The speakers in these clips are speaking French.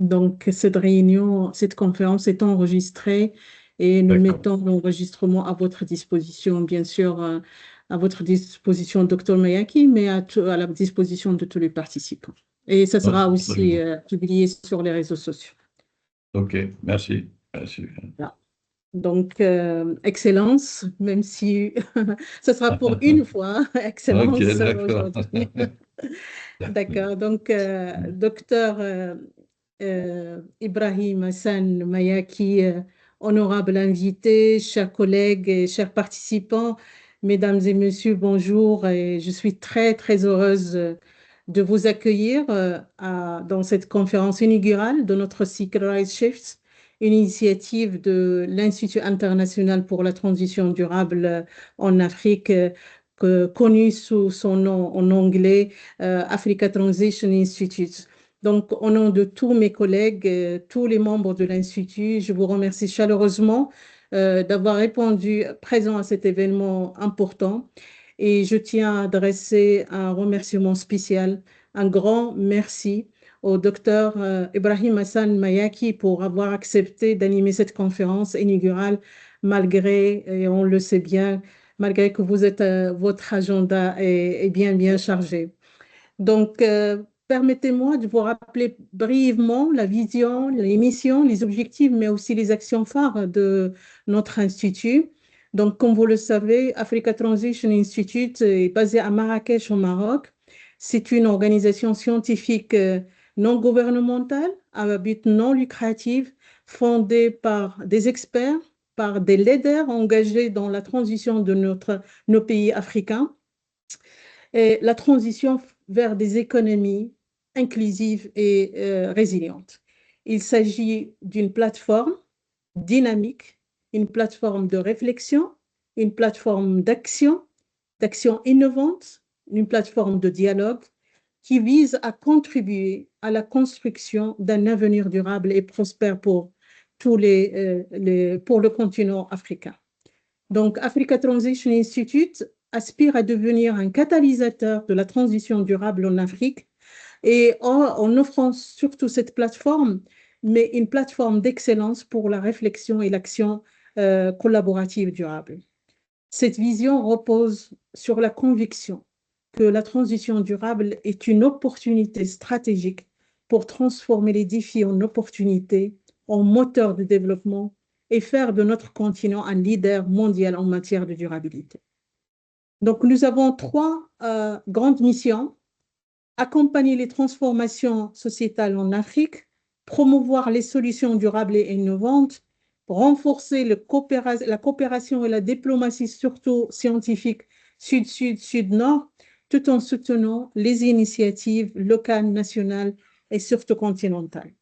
Donc, cette réunion, cette conférence est enregistrée et nous D'accord. mettons l'enregistrement à votre disposition, bien sûr, à votre disposition, docteur Mayaki, mais à la disposition de tous les participants. Et ça Non, sera aussi absolument. publié sur les réseaux sociaux. OK, merci. Merci. Voilà. Donc, Excellence, même si ce sera pour une fois, OK, Excellence d'accord. aujourd'hui. D'accord. Donc, docteur Ibrahim Hassan Mayaki, honorable invité, chers collègues et chers participants, mesdames et messieurs, bonjour. Et je suis très, très heureuse de vous accueillir dans cette conférence inaugurale de notre cycle Rise Shifts, une initiative de l'Institut international pour la transition durable en Afrique, connu sous son nom en anglais, Africa Transition Institute. Donc, au nom de tous mes collègues, tous les membres de l'Institut, je vous remercie chaleureusement d'avoir répondu présent à cet événement important. Et je tiens à adresser un remerciement spécial, un grand merci au docteur Ibrahim Hassan Mayaki pour avoir accepté d'animer cette conférence inaugurale malgré, et on le sait bien, malgré que vous êtes, votre agenda est bien, bien chargé. Donc, permettez-moi de vous rappeler brièvement la vision, les missions, les objectifs, mais aussi les actions phares de notre institut. Donc, comme vous le savez, Africa Transition Institute est basé à Marrakech, au Maroc. C'est une organisation scientifique non gouvernementale à but non lucratif, fondée par des experts, par des leaders engagés dans la transition de nos pays africains et la transition vers des économies inclusives et résilientes. Il s'agit d'une plateforme dynamique, une plateforme de réflexion, une plateforme d'action innovante, une plateforme de dialogue qui vise à contribuer à la construction d'un avenir durable et prospère pour pour le continent africain. Donc, Africa Transition Institute aspire à devenir un catalyseur de la transition durable en Afrique et en offrant surtout cette plateforme, mais une plateforme d'excellence pour la réflexion et l'action collaborative durable. Cette vision repose sur la conviction que la transition durable est une opportunité stratégique pour transformer les défis en opportunités, en moteur de développement et faire de notre continent un leader mondial en matière de durabilité. Donc, nous avons trois grandes missions: accompagner les transformations sociétales en Afrique, promouvoir les solutions durables et innovantes, renforcer la coopération et la diplomatie, surtout scientifique, Sud-Sud, Sud-Nord, tout en soutenant les initiatives locales, nationales et surtout continentales.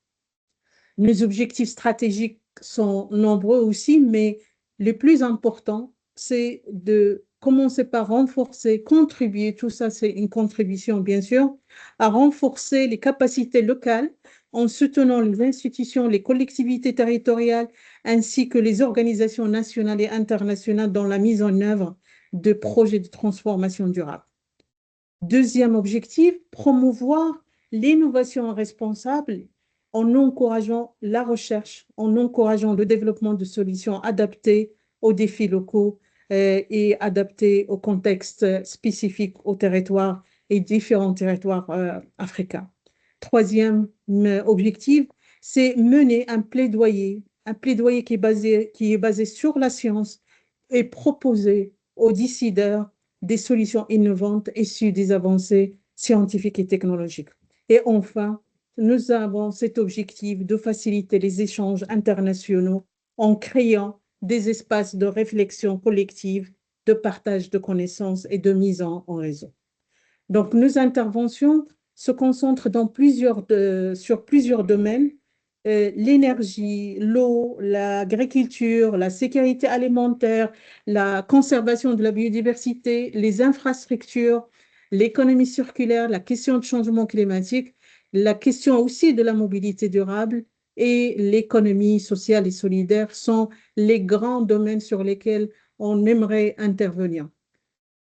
Nos objectifs stratégiques sont nombreux aussi, mais le plus important, c'est de commencer par renforcer, contribuer, tout ça c'est une contribution bien sûr, à renforcer les capacités locales en soutenant les institutions, les collectivités territoriales, ainsi que les organisations nationales et internationales dans la mise en œuvre de projets de transformation durable. Deuxième objectif, promouvoir l'innovation responsable en encourageant la recherche, en encourageant le développement de solutions adaptées aux défis locaux et adaptées au contexte spécifique aux territoires et différents territoires africains. Troisième objectif, c'est mener un plaidoyer qui est basé sur la science et proposer aux décideurs des solutions innovantes issues des avancées scientifiques et technologiques. Et enfin, nous avons cet objectif de faciliter les échanges internationaux en créant des espaces de réflexion collective, de partage de connaissances et de mise en réseau. Donc, nos interventions se concentrent sur plusieurs domaines: l'énergie, l'eau, l'agriculture, la sécurité alimentaire, la conservation de la biodiversité, les infrastructures, l'économie circulaire, la question du changement climatique, la question aussi de la mobilité durable et l'économie sociale et solidaire sont les grands domaines sur lesquels on aimerait intervenir.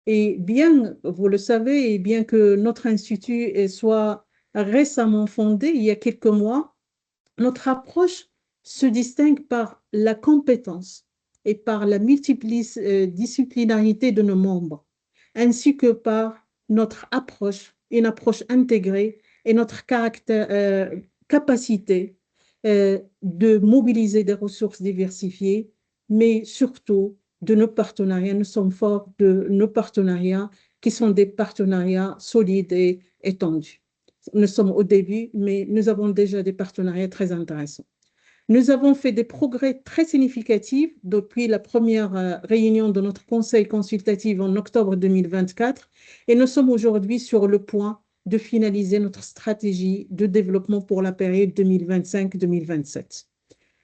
Et bien, vous le savez, et bien que notre institut soit récemment fondé il y a quelques mois, Notre approche se distingue par la compétence et par la multidisciplinarité de nos membres, ainsi que par notre approche, une approche intégrée et notre capacité de mobiliser des ressources diversifiées, mais surtout de nos partenariats. Nous sommes forts de nos partenariats qui sont des partenariats solides et étendus. Nous sommes au début, mais nous avons déjà des partenariats très intéressants. Nous avons fait des progrès très significatifs depuis la première réunion de notre conseil consultatif en octobre 2024 et nous sommes aujourd'hui sur le point de finaliser notre stratégie de développement pour la période 2025-2027.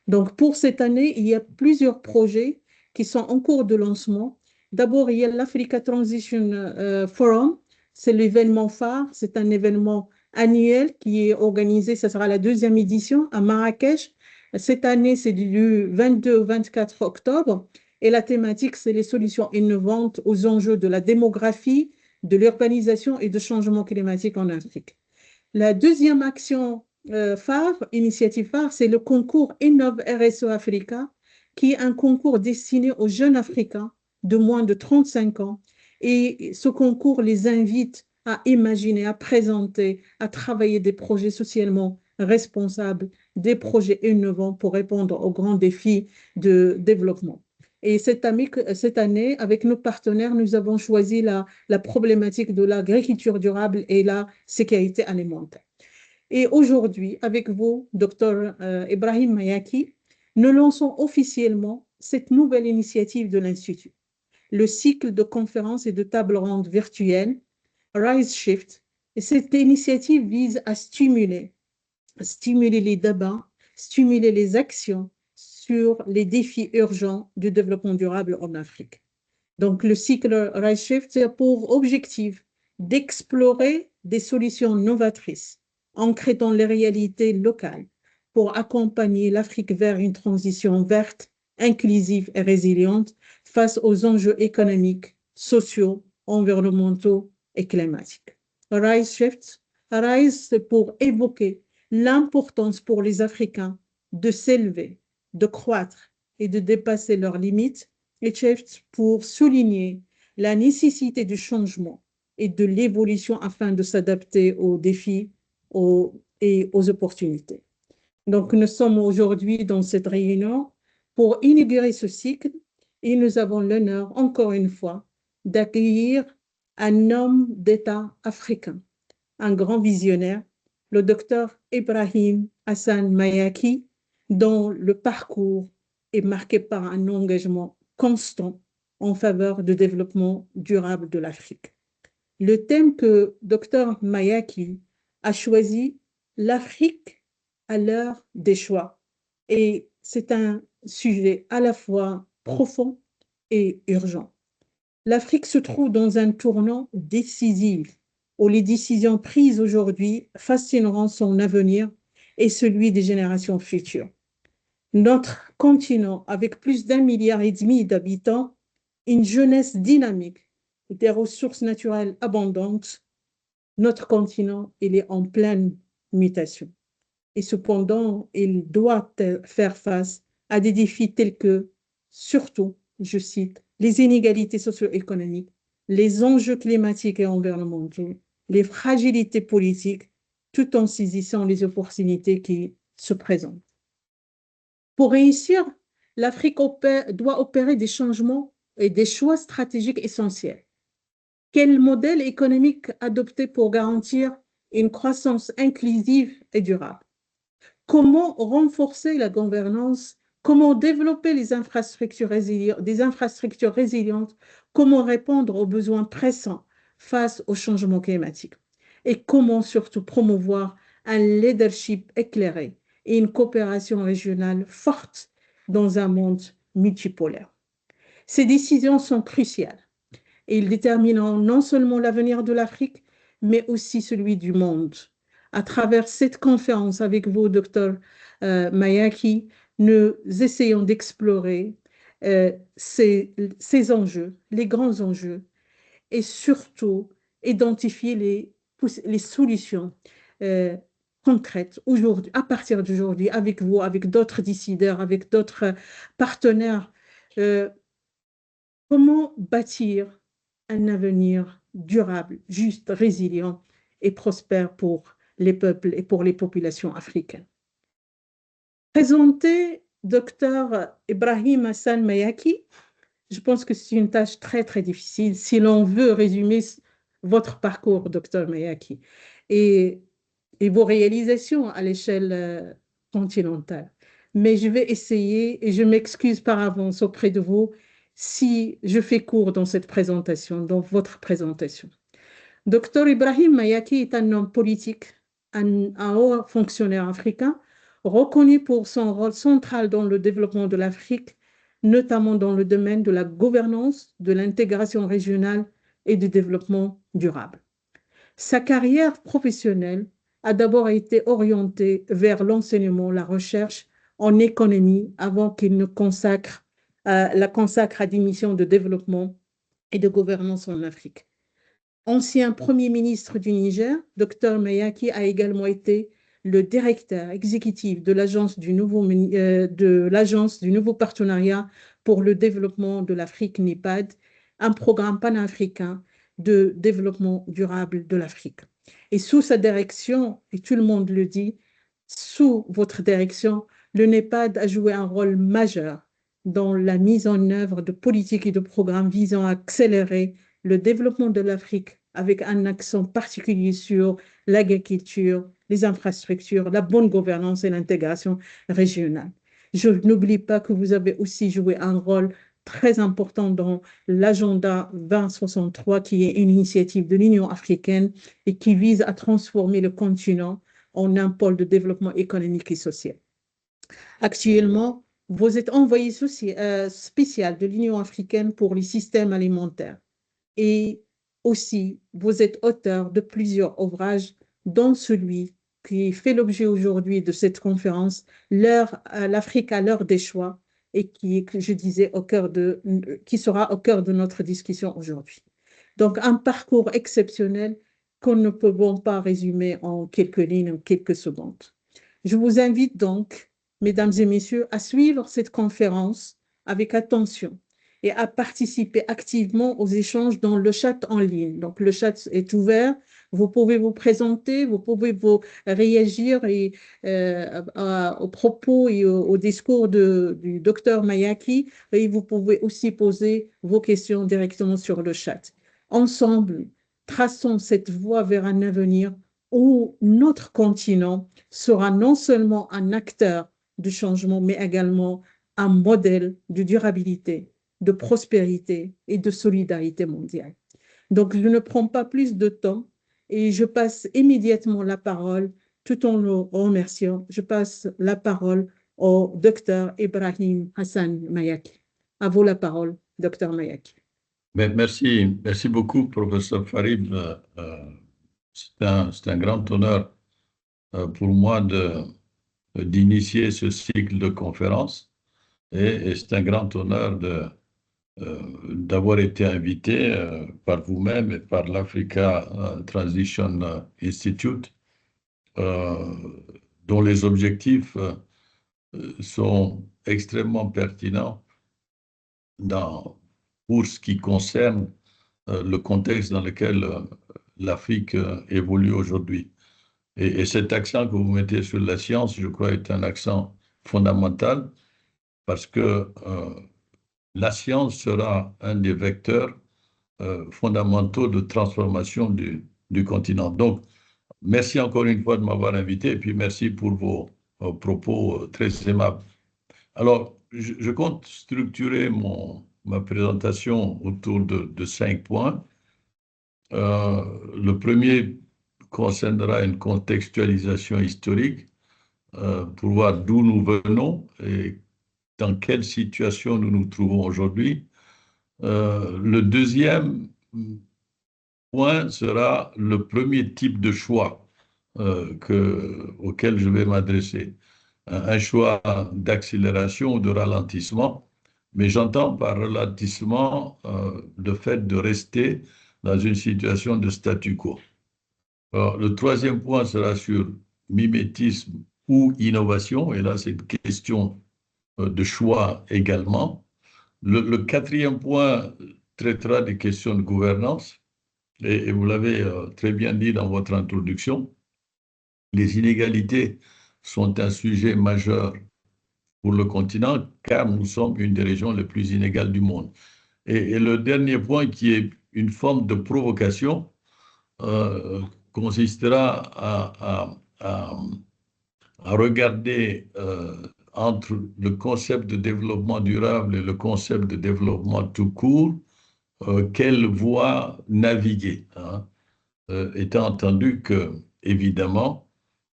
Donc, pour cette année, il y a plusieurs projets qui sont en cours de lancement. D'abord, il y a l'Africa Transition Forum. C'est l'événement phare. C'est un événement annuel qui est organisé. Ce sera la deuxième édition à Marrakech. Cette année, c'est du 22 au 24 octobre. Et la thématique, c'est les solutions innovantes aux enjeux de la démographie, de l'urbanisation et de changement climatique en Afrique. La deuxième action initiative phare, c'est le concours Innov RSE Africa, qui est un concours destiné aux jeunes Africains de moins de 35 ans. Et ce concours les invite à imaginer, à présenter, à travailler des projets socialement responsables, des projets innovants pour répondre aux grands défis de développement. Et cette année, avec nos partenaires, nous avons choisi la problématique de l'agriculture durable et la sécurité alimentaire. Et aujourd'hui, avec vous, Dr Ibrahim Mayaki, nous lançons officiellement cette nouvelle initiative de l'Institut, le cycle de conférences et de tables rondes virtuelles Rise Shift. Et cette initiative vise à stimuler les débats, stimuler les actions sur les défis urgents du développement durable en Afrique. Donc, le cycle Rise Shift a pour objectif d'explorer des solutions novatrices, ancrées dans les réalités locales, pour accompagner l'Afrique vers une transition verte, inclusive et résiliente face aux enjeux économiques, sociaux, environnementaux et climatiques. Rise Shift, Rise, c'est pour évoquer l'importance pour les Africains de s'élever, de croître et de dépasser leurs limites, et Shift pour souligner la nécessité du changement et de l'évolution afin de s'adapter aux défis et aux opportunités. Donc, nous sommes aujourd'hui dans cette réunion pour inaugurer ce cycle et nous avons l'honneur, encore une fois, d'accueillir un homme d'État africain, un grand visionnaire, le docteur Ibrahim Hassan Mayaki, dont le parcours est marqué par un engagement constant en faveur du développement durable de l'Afrique. Le thème que Dr Mayaki a choisi, l'Afrique à l'heure des choix. Et c'est un sujet à la fois profond et urgent. L'Afrique se trouve dans un tournant décisif où les décisions prises aujourd'hui façonneront son avenir et celui des générations futures. Notre continent, avec plus d'1,5 milliard d'habitants, une jeunesse dynamique, des ressources naturelles abondantes, notre continent, il est en pleine mutation. Et cependant, il doit faire face à des défis tels que, surtout, je cite, les inégalités socio-économiques, les enjeux climatiques et environnementaux, les fragilités politiques, tout en saisissant les opportunités qui se présentent. Pour réussir, l'Afrique doit opérer des changements et des choix stratégiques essentiels. Quel modèle économique adopter pour garantir une croissance inclusive et durable? Comment renforcer la gouvernance? Comment développer des infrastructures résilientes? Comment répondre aux besoins pressants face au changement climatique? Et comment surtout promouvoir un leadership éclairé et une coopération régionale forte dans un monde multipolaire? Ces décisions sont cruciales et ils détermineront non seulement l'avenir de l'Afrique, mais aussi celui du monde. À travers cette conférence avec vous, Dr Mayaki, nous essayons d'explorer ces enjeux, les grands enjeux, et surtout identifier les solutions concrète aujourd'hui, à partir d'aujourd'hui, avec vous, avec d'autres décideurs, avec d'autres partenaires, euh, comment bâtir un avenir durable, juste, résilient et prospère pour les peuples et pour les populations africaines. Présenter Dr Ibrahim Hassan Mayaki, je pense que c'est une tâche très, très difficile si l'on veut résumer votre parcours, Dr Mayaki, et, et vos réalisations à l'échelle continentale. Mais je vais essayer, et je m'excuse par avance auprès de vous si je fais court dans cette présentation, dans votre présentation. Dr Ibrahim Mayaki est un homme politique, un haut fonctionnaire africain, reconnu pour son rôle central dans le développement de l'Afrique, notamment dans le domaine de la gouvernance, de l'intégration régionale et du développement durable. Sa carrière professionnelle a d'abord été orientée vers l'enseignement, la recherche en économie avant qu'il ne la consacre à des missions de développement et de gouvernance en Afrique. Ancien Premier ministre du Niger, Dr Mayaki a également été le directeur exécutif de l'agence du nouveau partenariat pour le développement de l'Afrique, NEPAD, un programme panafricain de développement durable de l'Afrique. Et sous sa direction, et tout le monde le dit, sous votre direction, le NEPAD a joué un rôle majeur dans la mise en œuvre de politiques et de programmes visant à accélérer le développement de l'Afrique avec un accent particulier sur l'agriculture, les infrastructures, la bonne gouvernance et l'intégration régionale. Je n'oublie pas que vous avez aussi joué un rôle très important dans l'agenda 2063, qui est une initiative de l'Union africaine et qui vise à transformer le continent en un pôle de développement économique et social. Actuellement, vous êtes envoyé spécial de l'Union africaine pour les systèmes alimentaires. Et aussi, vous êtes auteur de plusieurs ouvrages, dont celui qui fait l'objet aujourd'hui de cette conférence, l'Afrique à l'heure des choix, et qui, je disais, qui sera au cœur de notre discussion aujourd'hui. Donc, un parcours exceptionnel qu'on ne peut pas résumer en quelques lignes, en quelques secondes. Je vous invite donc, mesdames et messieurs, à suivre cette conférence avec attention et à participer activement aux échanges dans le chat en ligne. Donc, le chat est ouvert. Vous pouvez vous présenter, vous pouvez vous réagir aux propos et au discours du docteur Mayaki, et vous pouvez aussi poser vos questions directement sur le chat. Ensemble, traçons cette voie vers un avenir où notre continent sera non seulement un acteur du changement, mais également un modèle de durabilité, de prospérité et de solidarité mondiale. Donc, je ne prends pas plus de temps et je passe immédiatement la parole, tout en le remerciant, je passe la parole au docteur Ibrahim Hassan Mayaki. À vous la parole, docteur Mayaki. Merci beaucoup, professeur Farid. C'est un grand honneur pour moi d'initier ce cycle de conférences et c'est un grand honneur d'avoir été invité par vous-même et par l'Africa Transition Institute, dont les objectifs sont extrêmement pertinents pour ce qui concerne le contexte dans lequel l'Afrique évolue aujourd'hui. Et cet accent que vous mettez sur la science, je crois, est un accent fondamental parce que la science sera un des vecteurs fondamentaux de transformation du continent. Donc, merci encore une fois de m'avoir invité et puis merci pour vos propos très aimables. Alors, je compte structurer ma présentation autour de 5 points. Le premier concernera une contextualisation historique pour voir d'où nous venons et dans quelle situation nous nous trouvons aujourd'hui. Le deuxième point sera le premier type de choix auquel je vais m'adresser. Un choix d'accélération ou de ralentissement, mais j'entends par ralentissement le fait de rester dans une situation de statu quo. Alors, le troisième point sera sur mimétisme ou innovation, et là c'est une question de choix également. Le quatrième point traitera des questions de gouvernance, et vous l'avez très bien dit dans votre introduction, les inégalités sont un sujet majeur pour le continent, car nous sommes une des régions les plus inégales du monde. Et le dernier point, qui est une forme de provocation, consistera à regarder entre le concept de développement durable et le concept de développement tout court, quelle voie naviguer, hein, étant entendu que, évidemment,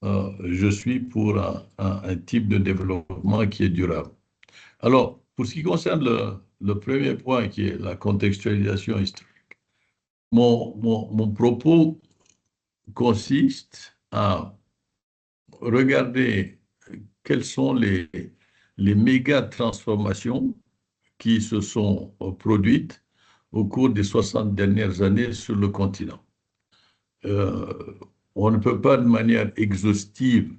je suis pour un type de développement qui est durable. Alors, pour ce qui concerne le premier point, qui est la contextualisation historique, mon propos consiste à regarder quelles sont les méga transformations qui se sont produites au cours des 60 dernières années sur le continent. On ne peut pas de manière exhaustive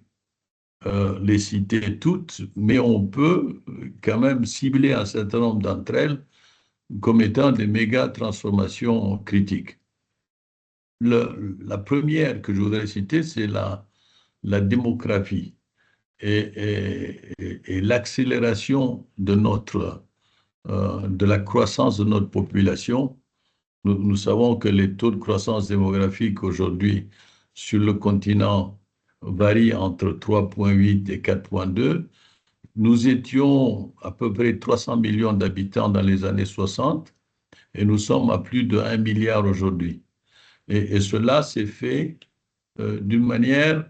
les citer toutes, mais on peut quand même cibler un certain nombre d'entre elles comme étant des méga transformations critiques. La première que je voudrais citer, c'est la démographie et l'accélération de la croissance de notre population. Nous savons que les taux de croissance démographique aujourd'hui sur le continent varient entre 3,8 et 4,2. Nous étions à peu près 300 millions d'habitants dans les années 60 et nous sommes à plus de 1 milliard aujourd'hui. Et cela s'est fait d'une manière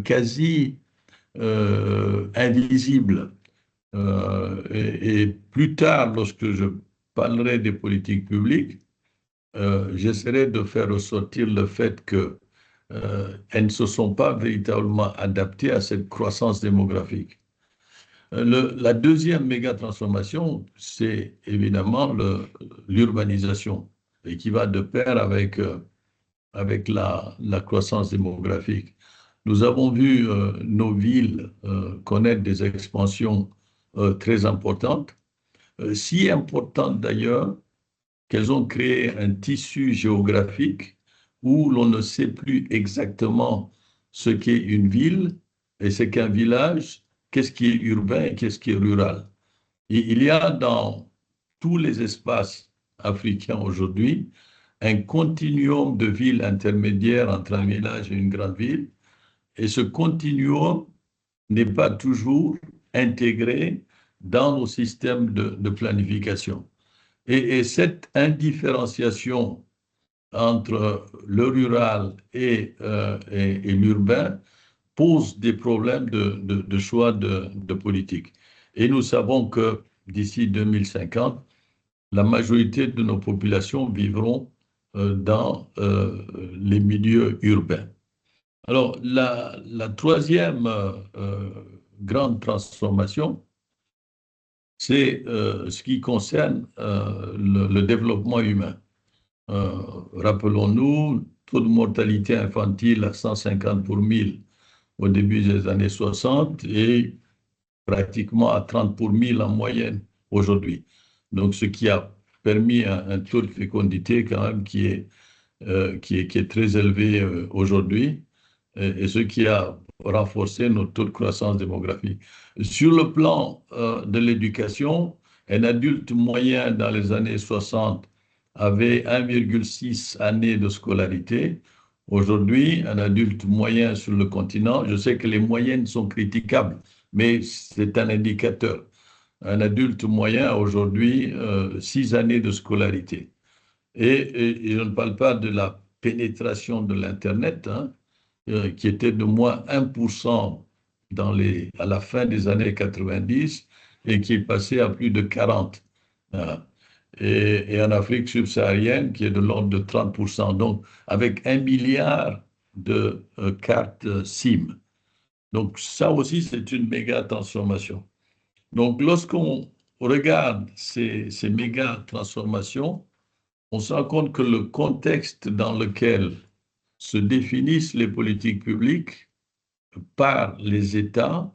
quasi invisible. Et plus tard, lorsque je parlerai des politiques publiques, j'essaierai de faire ressortir le fait qu'elles ne se sont pas véritablement adaptées à cette croissance démographique. La deuxième méga transformation, c'est évidemment l'urbanisation, et qui va de pair avec la croissance démographique. Nous avons vu nos villes connaître des expansions très importantes, si importantes d'ailleurs qu'elles ont créé un tissu géographique où l'on ne sait plus exactement ce qu'est une ville et ce qu'est un village, qu'est-ce qui est urbain et qu'est-ce qui est rural. Et il y a dans tous les espaces africains aujourd'hui un continuum de villes intermédiaires entre un village et une grande ville, et ce continuum n'est pas toujours intégré dans nos systèmes de planification. Et cette indifférenciation entre le rural et l'urbain pose des problèmes de choix de politique. Et nous savons que d'ici 2050, la majorité de nos populations vivront dans les milieux urbains. Alors, la troisième grande transformation, c'est ce qui concerne le développement humain. Rappelons-nous, taux de mortalité infantile à 150 pour 1000 au début des années 60 et pratiquement à 30 pour 1000 en moyenne aujourd'hui. Donc, ce qui a permis un taux de fécondité quand même qui est très élevé aujourd'hui, et ce qui a renforcé notre taux de croissance démographique. Sur le plan de l'éducation, un adulte moyen dans les années 60 avait 1,6 années de scolarité. Aujourd'hui, un adulte moyen sur le continent, je sais que les moyennes sont critiquables, mais c'est un indicateur. Un adulte moyen a aujourd'hui 6 années de scolarité. Et je ne parle pas de la pénétration de l'Internet, hein, qui était de moins 1% à la fin des années 90 et qui est passé à plus de 40%. Voilà. Et en Afrique subsaharienne, qui est de l'ordre de 30%. Donc, avec 1 milliard de cartes SIM. Donc, ça aussi, c'est une méga transformation. Donc, lorsqu'on regarde ces méga transformations, on se rend compte que le contexte dans lequel se définissent les politiques publiques par les États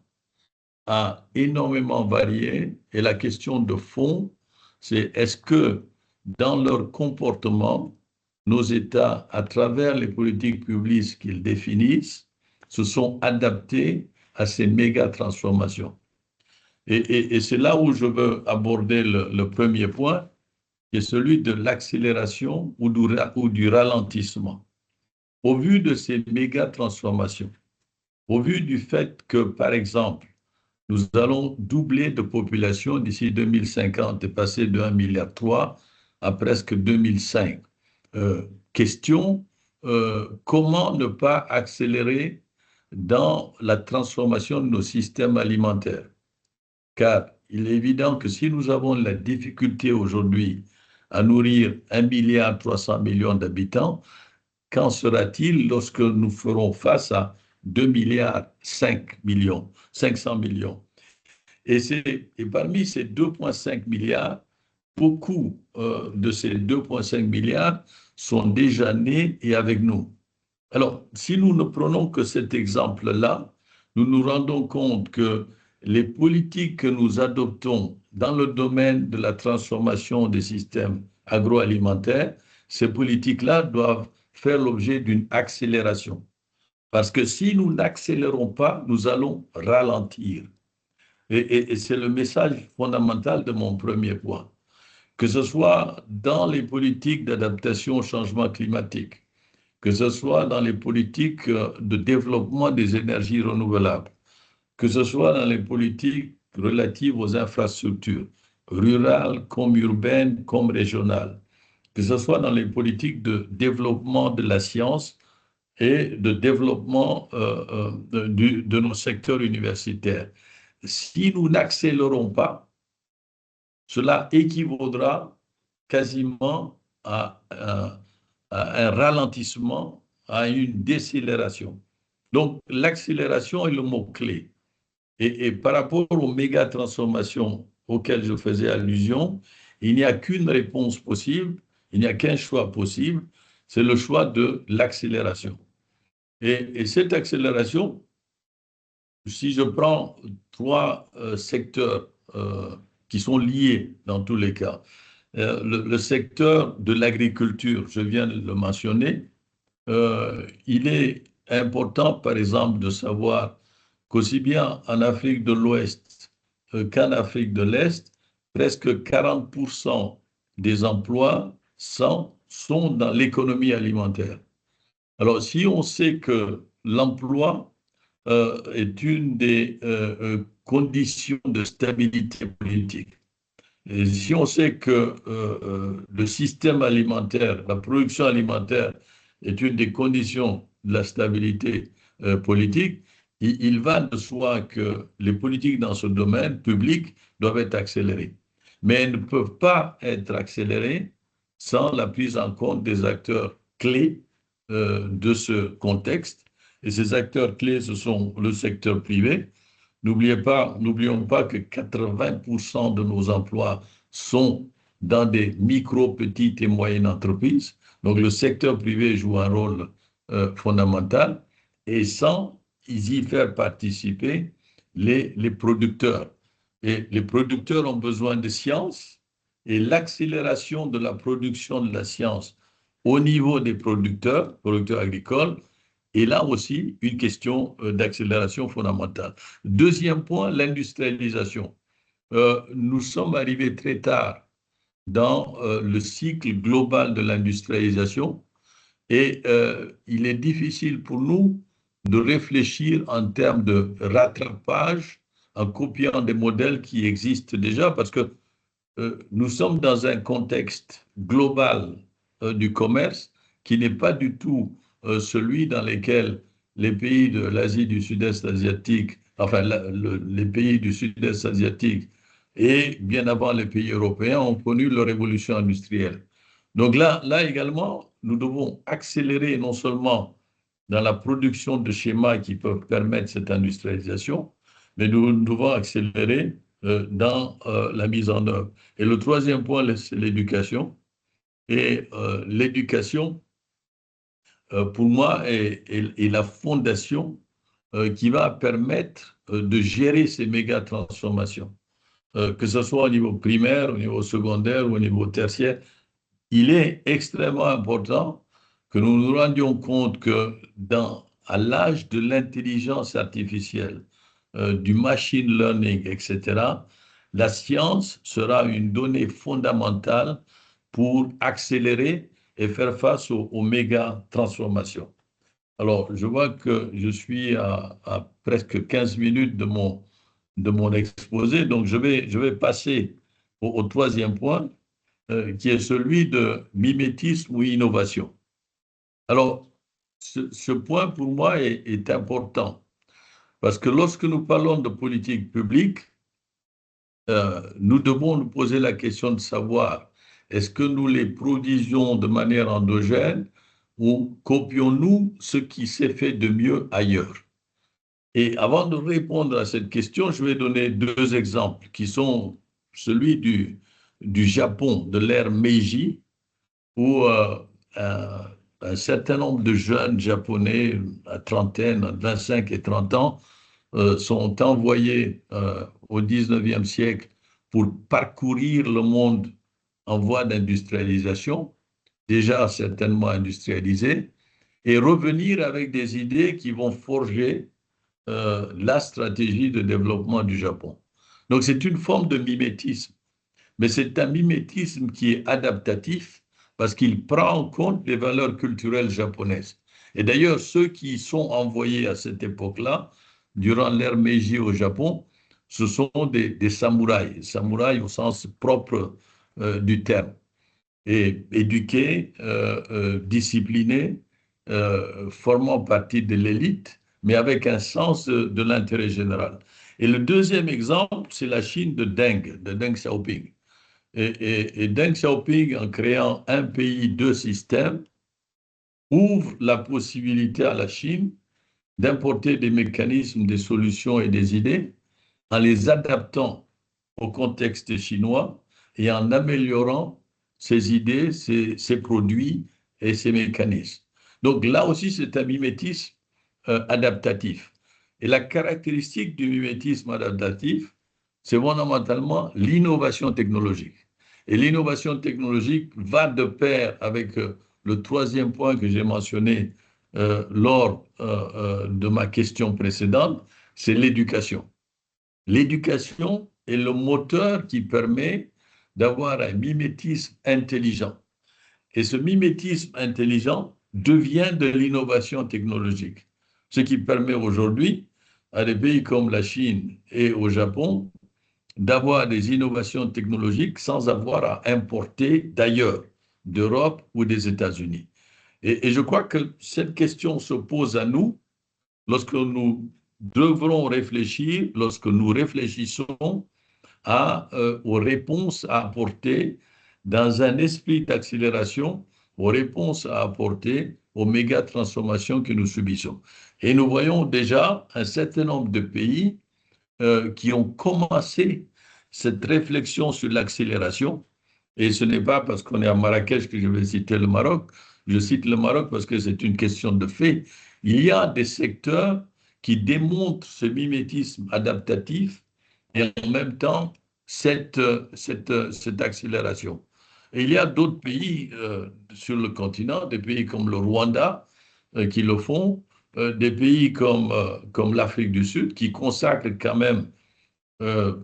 a énormément varié et la question de fond, c'est est-ce que dans leur comportement, nos États, à travers les politiques publiques qu'ils définissent, se sont adaptés à ces méga transformations. Et c'est là où je veux aborder le premier point, qui est celui de l'accélération ou du ralentissement. Au vu de ces méga transformations, au vu du fait que, par exemple, nous allons doubler de population d'ici 2050 et passer de 1,3 milliard à presque 2005. Question, comment ne pas accélérer dans la transformation de nos systèmes alimentaires? Car il est évident que si nous avons la difficulté aujourd'hui à nourrir 1,3 milliard d'habitants, qu'en sera-t-il lorsque nous ferons face à 2,5 milliards, 500 millions? Et parmi ces 2,5 milliards, beaucoup de ces 2,5 milliards sont déjà nés et avec nous. Alors, si nous ne prenons que cet exemple-là, nous nous rendons compte que les politiques que nous adoptons dans le domaine de la transformation des systèmes agroalimentaires, ces politiques-là doivent faire l'objet d'une accélération. Parce que si nous n'accélérons pas, nous allons ralentir. Et c'est le message fondamental de mon premier point. Que ce soit dans les politiques d'adaptation au changement climatique, que ce soit dans les politiques de développement des énergies renouvelables, que ce soit dans les politiques relatives aux infrastructures, rurales comme urbaines comme régionales, que ce soit dans les politiques de développement de la science et de développement de nos secteurs universitaires. Si nous n'accélérons pas, cela équivaudra quasiment à un ralentissement, à une décélération. Donc, l'accélération est le mot-clé. Et par rapport aux méga transformations auxquelles je faisais allusion, il n'y a qu'une réponse possible, il n'y a qu'un choix possible, c'est le choix de l'accélération. Et cette accélération, si je prends trois secteurs qui sont liés dans tous les cas, le secteur de l'agriculture, je viens de le mentionner, il est important, par exemple, de savoir qu'aussi bien en Afrique de l'Ouest qu'en Afrique de l'Est, presque 40% des emplois sont dans l'économie alimentaire. Alors, si on sait que l'emploi est une des conditions de stabilité politique, et si on sait que le système alimentaire, la production alimentaire est une des conditions de la stabilité politique, il va de soi que les politiques dans ce domaine public doivent être accélérées. Mais elles ne peuvent pas être accélérées sans la prise en compte des acteurs clés de ce contexte. Et ces acteurs clés, ce sont le secteur privé. N'oublions pas que 80% de nos emplois sont dans des micro, petites et moyennes entreprises. Donc le secteur privé joue un rôle fondamental et sans y faire participer les producteurs. Et les producteurs ont besoin de science et l'accélération de la production de la science au niveau des producteurs agricoles, et là aussi, une question d'accélération fondamentale. Deuxième point, l'industrialisation. Nous sommes arrivés très tard dans le cycle global de l'industrialisation et il est difficile pour nous de réfléchir en termes de rattrapage en copiant des modèles qui existent déjà parce que nous sommes dans un contexte global du commerce qui n'est pas du tout celui dans lequel les pays de l'Asie du Sud-Est asiatique, enfin les pays du Sud-Est asiatique et bien avant les pays européens ont connu leur révolution industrielle. Donc là également, nous devons accélérer non seulement dans la production de schémas qui peuvent permettre cette industrialisation, mais nous devons accélérer dans la mise en œuvre. Et le troisième point, c'est l'éducation. Et l'éducation, pour moi, est la fondation qui va permettre de gérer ces méga transformations, que ce soit au niveau primaire, au niveau secondaire ou au niveau tertiaire. Il est extrêmement important que nous nous rendions compte que à l'âge de l'intelligence artificielle, du machine learning, etc., la science sera une donnée fondamentale pour accélérer et faire face aux méga transformations. Alors, je vois que je suis à presque 15 minutes de mon exposé, donc je vais passer au troisième point, qui est celui de mimétisme ou innovation. Alors, ce point pour moi est important, parce que lorsque nous parlons de politique publique, nous devons nous poser la question de savoir, est-ce que nous les produisons de manière endogène ou copions-nous ce qui s'est fait de mieux ailleurs? Et avant de répondre à cette question, je vais donner deux exemples qui sont celui du Japon, de l'ère Meiji, où un certain nombre de jeunes japonais à trentaine, entre 25 et 30 ans, sont envoyés au 19e siècle pour parcourir le monde en voie d'industrialisation, déjà certainement industrialisé, et revenir avec des idées qui vont forger la stratégie de développement du Japon. Donc c'est une forme de mimétisme, mais c'est un mimétisme qui est adaptatif parce qu'il prend en compte les valeurs culturelles japonaises. Et d'ailleurs, ceux qui sont envoyés à cette époque-là, durant l'ère Meiji au Japon, ce sont des samouraïs, samouraïs au sens propre du terme, et éduqués, disciplinés, formant partie de l'élite, mais avec un sens de l'intérêt général. Et le deuxième exemple, c'est la Chine de Deng Xiaoping. Et Deng Xiaoping, en créant un pays, deux systèmes, ouvre la possibilité à la Chine d'importer des mécanismes, des solutions et des idées en les adaptant au contexte chinois et en améliorant ces idées, ces produits et ces mécanismes. Donc là aussi, c'est un mimétisme adaptatif. Et la caractéristique du mimétisme adaptatif, c'est fondamentalement l'innovation technologique. Et l'innovation technologique va de pair avec le troisième point que j'ai mentionné lors de ma question précédente, c'est l'éducation. L'éducation est le moteur qui permet d'avoir un mimétisme intelligent. Et ce mimétisme intelligent devient de l'innovation technologique, ce qui permet aujourd'hui à des pays comme la Chine et au Japon d'avoir des innovations technologiques sans avoir à importer d'ailleurs, d'Europe ou des États-Unis. Et je crois que cette question se pose à nous lorsque nous devrons réfléchir, lorsque nous réfléchissons aux réponses à apporter dans un esprit d'accélération, aux réponses à apporter aux méga transformations que nous subissons. Et nous voyons déjà un certain nombre de pays qui ont commencé cette réflexion sur l'accélération. Et ce n'est pas parce qu'on est à Marrakech que je vais citer le Maroc. Je cite le Maroc parce que c'est une question de fait. Il y a des secteurs qui démontrent ce mimétisme adaptatif et en même temps cette accélération. Et il y a d'autres pays sur le continent, des pays comme le Rwanda qui le font, des pays comme l'Afrique du Sud qui consacrent quand même euh,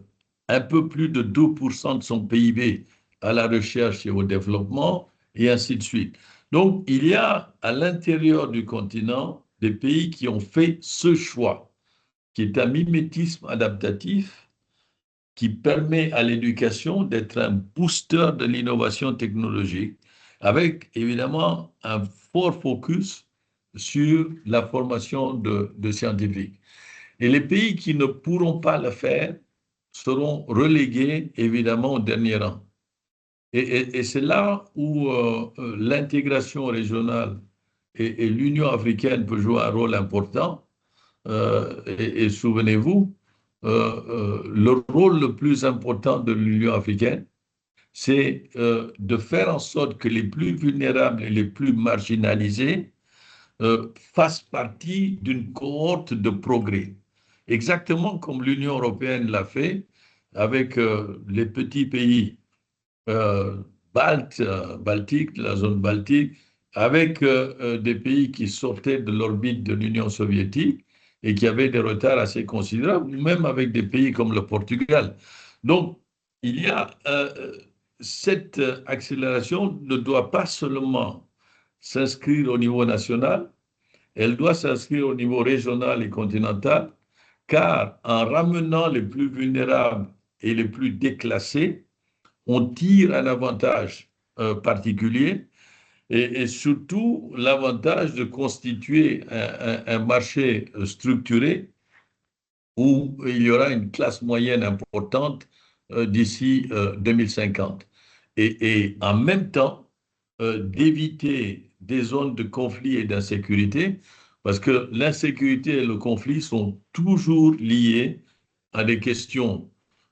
un peu plus de 2% de son PIB à la recherche et au développement, et ainsi de suite. Donc, il y a à l'intérieur du continent des pays qui ont fait ce choix, qui est un mimétisme adaptatif qui permet à l'éducation d'être un booster de l'innovation technologique, avec évidemment un fort focus sur la formation de scientifiques. Et les pays qui ne pourront pas le faire seront relégués évidemment au dernier rang. Et c'est là où l'intégration régionale et l'Union africaine peut jouer un rôle important. Et souvenez-vous, le rôle le plus important de l'Union africaine, c'est de faire en sorte que les plus vulnérables et les plus marginalisés fasse partie d'une cohorte de progrès, exactement comme l'Union européenne l'a fait avec les petits pays baltiques, la zone baltique, avec des pays qui sortaient de l'orbite de l'Union soviétique et qui avaient des retards assez considérables, ou même avec des pays comme le Portugal. Donc, il y a cette accélération ne doit pas seulement s'inscrire au niveau national, elle doit s'inscrire au niveau régional et continental, car en ramenant les plus vulnérables et les plus déclassés, on tire un avantage particulier et surtout l'avantage de constituer un marché structuré où il y aura une classe moyenne importante d'ici 2050. Et en même temps, d'éviter des zones de conflit et d'insécurité, parce que l'insécurité et le conflit sont toujours liés à des questions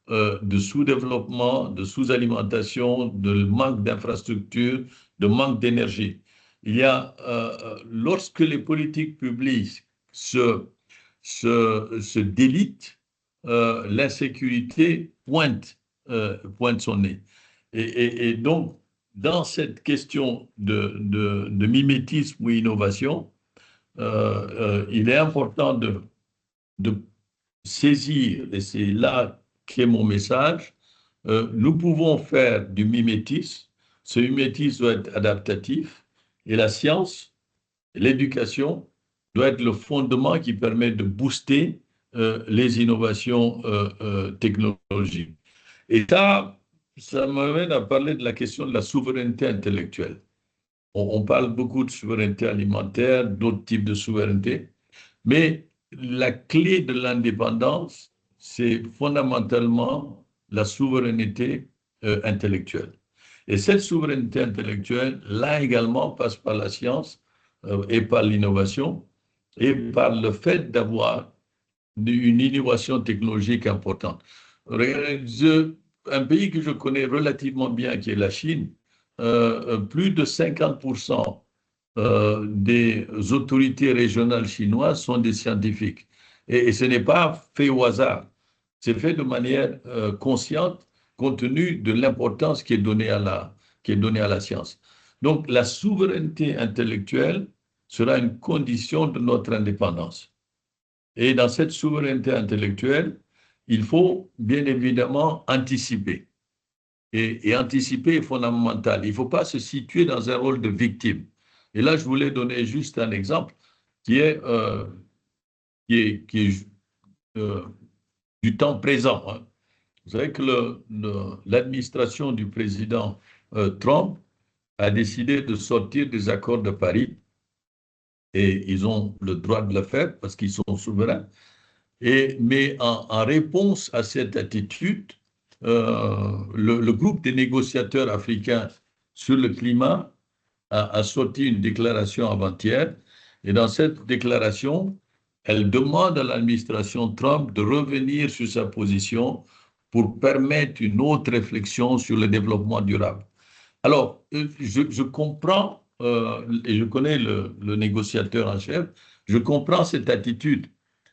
de sous-développement, de sous-alimentation, de manque d'infrastructures, de manque d'énergie. Lorsque les politiques publiques se délitent, l'insécurité pointe son nez. Et donc, dans cette question de mimétisme ou innovation, il est important de saisir, et c'est là qu'est mon message, nous pouvons faire du mimétisme, ce mimétisme doit être adaptatif, et la science, l'éducation doit être le fondement qui permet de booster les innovations technologiques. Et ça m'amène à parler de la question de la souveraineté intellectuelle. On parle beaucoup de souveraineté alimentaire, d'autres types de souveraineté, mais la clé de l'indépendance, c'est fondamentalement la souveraineté intellectuelle. Et cette souveraineté intellectuelle, là également, passe par la science et par l'innovation et par le fait d'avoir une innovation technologique importante. Un pays que je connais relativement bien, qui est la Chine, plus de 50% des autorités régionales chinoises sont des scientifiques. Et ce n'est pas fait au hasard, c'est fait de manière consciente, compte tenu de l'importance qui est donnée à la science. Donc, la souveraineté intellectuelle sera une condition de notre indépendance. Et dans cette souveraineté intellectuelle, il faut bien évidemment anticiper. Et anticiper est fondamental. Il ne faut pas se situer dans un rôle de victime. Et là, je voulais donner juste un exemple qui est du temps présent. Hein. Vous savez que l'administration du président Trump a décidé de sortir des accords de Paris et ils ont le droit de le faire parce qu'ils sont souverains. Mais en réponse à cette attitude, le groupe des négociateurs africains sur le climat a sorti une déclaration avant-hier. Et dans cette déclaration, elle demande à l'administration Trump de revenir sur sa position pour permettre une autre réflexion sur le développement durable. Alors, je comprends, et je connais le négociateur en chef, je comprends cette attitude.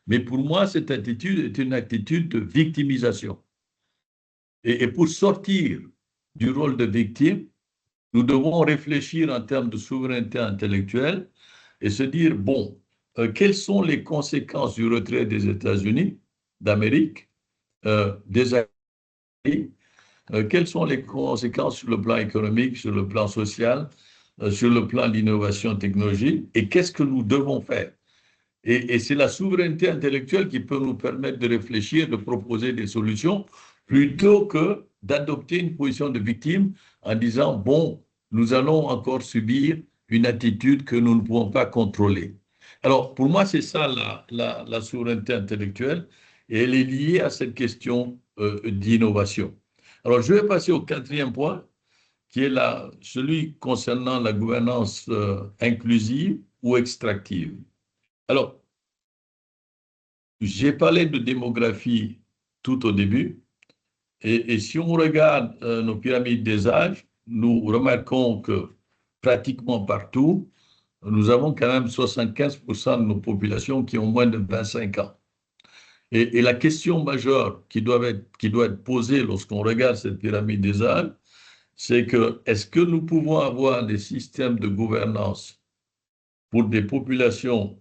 Mais pour moi, cette attitude est une attitude de victimisation. Et pour sortir du rôle de victime, nous devons réfléchir en termes de souveraineté intellectuelle et se dire, bon, quelles sont les conséquences du retrait des États-Unis d'Amérique, des États-Unis, quelles sont les conséquences sur le plan économique, sur le plan social, sur le plan de l'innovation technologique, et qu'est-ce que nous devons faire? Et c'est la souveraineté intellectuelle qui peut nous permettre de réfléchir, de proposer des solutions, plutôt que d'adopter une position de victime en disant, bon, nous allons encore subir une attitude que nous ne pouvons pas contrôler. Alors, pour moi, c'est ça la souveraineté intellectuelle, et elle est liée à cette question d'innovation. Alors, je vais passer au quatrième point, qui est celui concernant la gouvernance inclusive ou extractive. Alors, j'ai parlé de démographie tout au début, et si on regarde nos pyramides des âges, nous remarquons que pratiquement partout, nous avons quand même 75% de nos populations qui ont moins de 25 ans. Et la question majeure qui doit être posée lorsqu'on regarde cette pyramide des âges, c'est que est-ce que nous pouvons avoir des systèmes de gouvernance pour des populations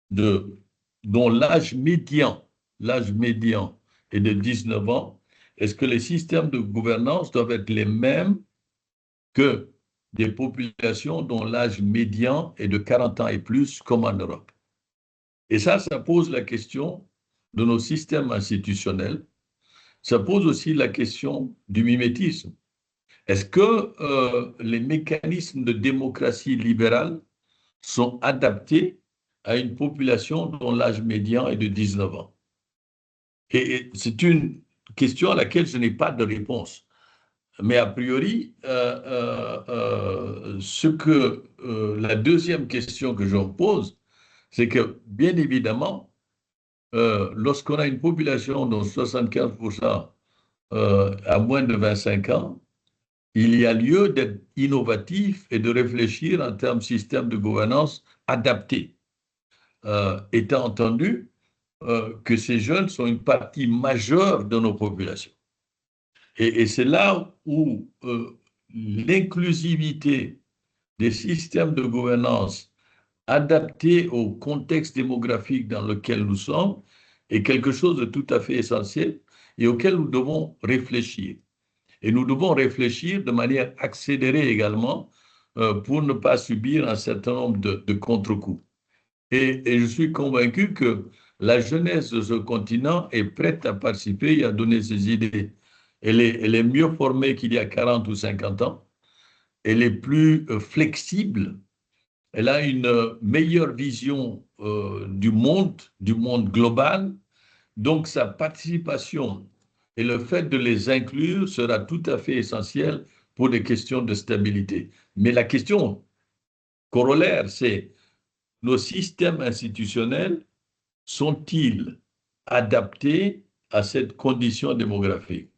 dont l'âge médian est de 19 ans? Est-ce que les systèmes de gouvernance doivent être les mêmes que des populations dont l'âge médian est de 40 ans et plus, comme en Europe? Et ça pose la question de nos systèmes institutionnels. Ça pose aussi la question du mimétisme. Est-ce que les mécanismes de démocratie libérale sont adaptés à une population dont l'âge médian est de 19 ans? Et c'est une question à laquelle je n'ai pas de réponse. Mais a priori, la deuxième question que j'en pose, c'est que, bien évidemment, lorsqu'on a une population dont 75% a moins de 25 ans, il y a lieu d'être innovatif et de réfléchir en termes de système de gouvernance adapté, étant entendu que ces jeunes sont une partie majeure de nos populations. Et c'est là où l'inclusivité des systèmes de gouvernance adaptés au contexte démographique dans lequel nous sommes est quelque chose de tout à fait essentiel et auquel nous devons réfléchir. Et nous devons réfléchir de manière accélérée également pour ne pas subir un certain nombre de contre-coups. Et je suis convaincu que la jeunesse de ce continent est prête à participer et à donner ses idées. Elle est mieux formée qu'il y a 40 ou 50 ans. Elle est plus flexible. Elle a une meilleure vision du monde global. Donc, sa participation et le fait de les inclure sera tout à fait essentiel pour des questions de stabilité. Mais la question corollaire, c'est nos systèmes institutionnels sont-ils adaptés à cette condition démographique?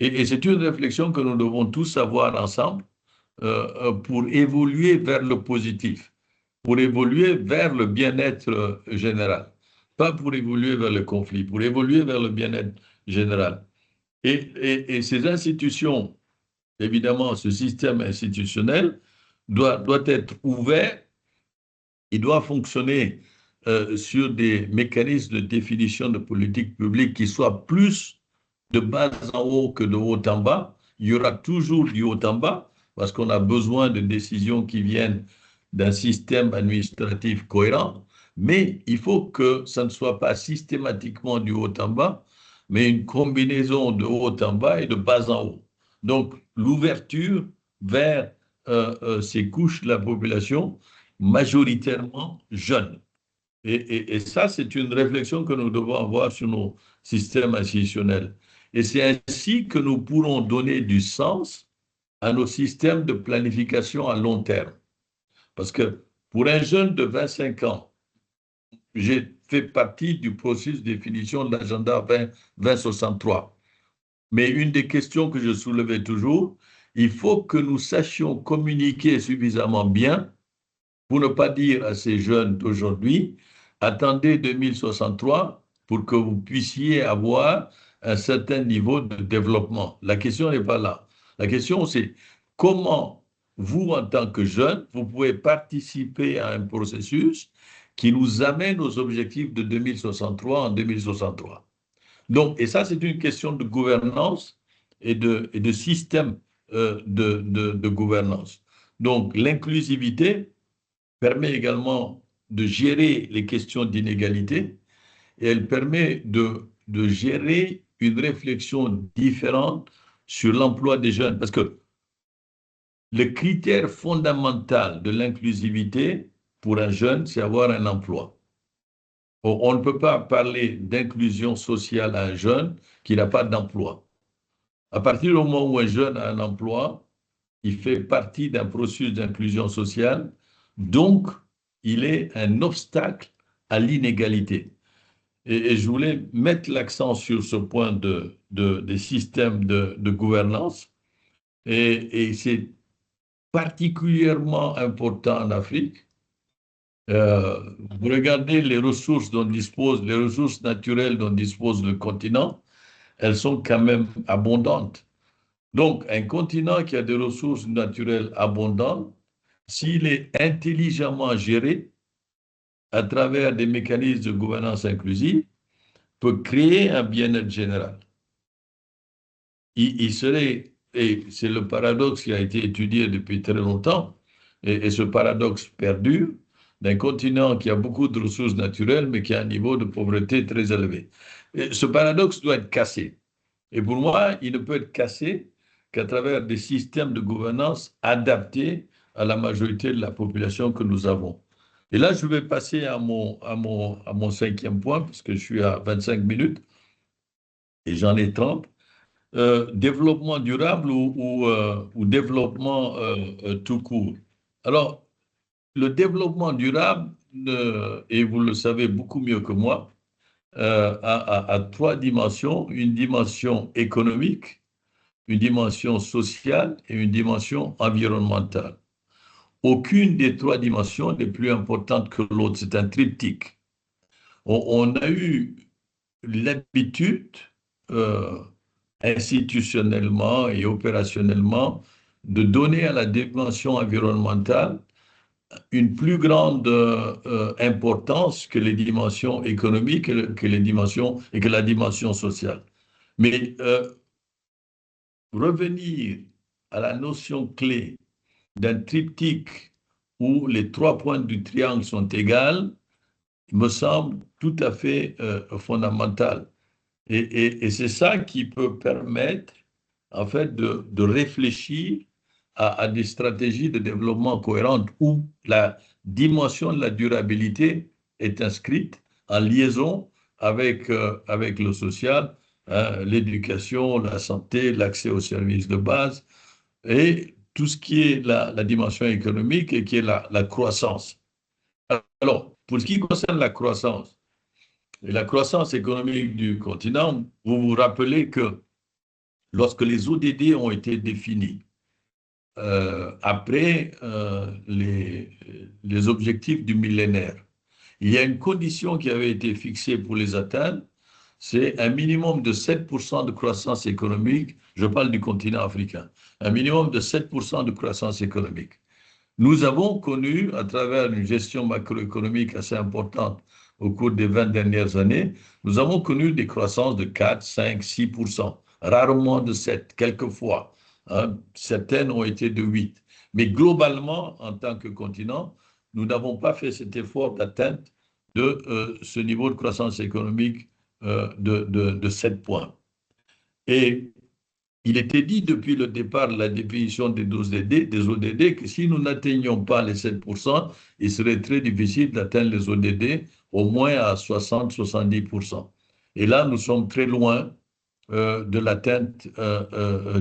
Et c'est une réflexion que nous devons tous avoir ensemble pour évoluer vers le positif, pour évoluer vers le bien-être général, pas pour évoluer vers le conflit, pour évoluer vers le bien-être général. Et ces institutions, évidemment, ce système institutionnel doit être ouvert, il doit fonctionner sur des mécanismes de définition de politique publique qui soient plus de bas en haut que de haut en bas. Il y aura toujours du haut en bas parce qu'on a besoin de décisions qui viennent d'un système administratif cohérent, mais il faut que ça ne soit pas systématiquement du haut en bas, mais une combinaison de haut en bas et de bas en haut. Donc, l'ouverture vers ces couches de la population majoritairement jeunes. Et ça, c'est une réflexion que nous devons avoir sur nos systèmes institutionnels. Et c'est ainsi que nous pourrons donner du sens à nos systèmes de planification à long terme. Parce que pour un jeune de 25 ans, j'ai fait partie du processus de définition de l'agenda 2063. Mais une des questions que je soulevais toujours, il faut que nous sachions communiquer suffisamment bien pour ne pas dire à ces jeunes d'aujourd'hui, attendez 2063 pour que vous puissiez avoir un certain niveau de développement. La question n'est pas là. La question, c'est comment vous, en tant que jeune, vous pouvez participer à un processus qui nous amène aux objectifs de 2063 en 2063. Donc, et ça, c'est une question de gouvernance et de système de gouvernance. Donc, l'inclusivité permet également de gérer les questions d'inégalité et elle permet de gérer une réflexion différente sur l'emploi des jeunes. Parce que le critère fondamental de l'inclusivité pour un jeune, c'est avoir un emploi. On ne peut pas parler d'inclusion sociale à un jeune qui n'a pas d'emploi. À partir du moment où un jeune a un emploi, il fait partie d'un processus d'inclusion sociale, donc il est un obstacle à l'inégalité. Et je voulais mettre l'accent sur ce point des systèmes de gouvernance, et c'est particulièrement important en Afrique, Vous regardez les ressources dont dispose, les ressources naturelles dont dispose le continent, elles sont quand même abondantes. Donc, un continent qui a des ressources naturelles abondantes, s'il est intelligemment géré à travers des mécanismes de gouvernance inclusive, peut créer un bien-être général. Il serait, et c'est le paradoxe qui a été étudié depuis très longtemps, et ce paradoxe perdure, d'un continent qui a beaucoup de ressources naturelles, mais qui a un niveau de pauvreté très élevé. Et ce paradoxe doit être cassé. Et pour moi, il ne peut être cassé qu'à travers des systèmes de gouvernance adaptés à la majorité de la population que nous avons. Et là, je vais passer à mon cinquième point, parce que je suis à 25 minutes et j'en ai 30. Développement durable ou développement tout court. Alors, le développement durable, et vous le savez beaucoup mieux que moi, a trois dimensions, une dimension économique, une dimension sociale et une dimension environnementale. Aucune des trois dimensions n'est plus importante que l'autre, c'est un triptyque. On a eu l'habitude, euh, institutionnellement et opérationnellement, de donner à la dimension environnementale une plus grande importance que les dimensions économiques, que les dimensions et que la dimension sociale. Mais revenir à la notion clé d'un triptyque où les trois points du triangle sont égales me semble tout à fait fondamental. Et c'est ça qui peut permettre, en fait, de réfléchir à des stratégies de développement cohérentes où la dimension de la durabilité est inscrite en liaison avec le social, hein, l'éducation, la santé, l'accès aux services de base et tout ce qui est la dimension économique et qui est la croissance. Alors, pour ce qui concerne la croissance, et la croissance économique du continent, vous vous rappelez que lorsque les ODD ont été définis, après les objectifs du millénaire, il y a une condition qui avait été fixée pour les atteindre, c'est un minimum de 7% de croissance économique, je parle du continent africain, un minimum de 7% de croissance économique. Nous avons connu, à travers une gestion macroéconomique assez importante au cours des 20 dernières années, nous avons connu des croissances de 4, 5, 6%, rarement de 7, quelquefois. Hein, certaines ont été de 8. Mais globalement, en tant que continent, nous n'avons pas fait cet effort d'atteinte de ce niveau de croissance économique de 7 points. Et il était dit depuis le départ de la définition des 12DD, des ODD, que si nous n'atteignions pas les 7%, il serait très difficile d'atteindre les ODD au moins à 60-70%. Et là, nous sommes très loin de l'atteinte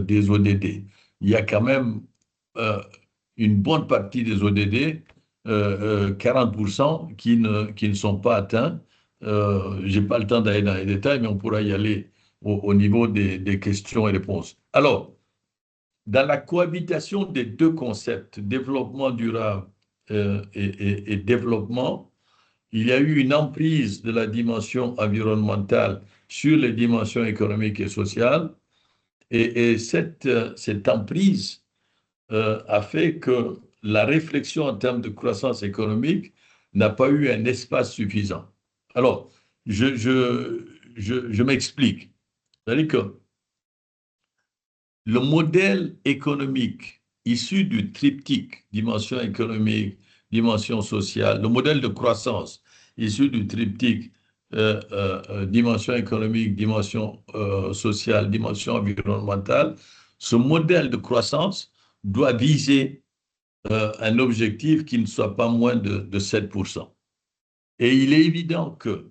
des ODD. Il y a quand même une bonne partie des ODD, 40%, qui ne sont pas atteints. Je n'ai pas le temps d'aller dans les détails, mais on pourra y aller au niveau des questions et réponses. Alors, dans la cohabitation des deux concepts, développement durable et développement, il y a eu une emprise de la dimension environnementale sur les dimensions économiques et sociales. Et cette emprise a fait que la réflexion en termes de croissance économique n'a pas eu un espace suffisant. Alors, je m'explique. C'est-à-dire que le modèle économique issu du triptyque, dimension économique, dimension sociale, le modèle de croissance issu du triptyque, dimension économique, dimension sociale, dimension environnementale, ce modèle de croissance doit viser un objectif qui ne soit pas moins de 7%. Et il est évident que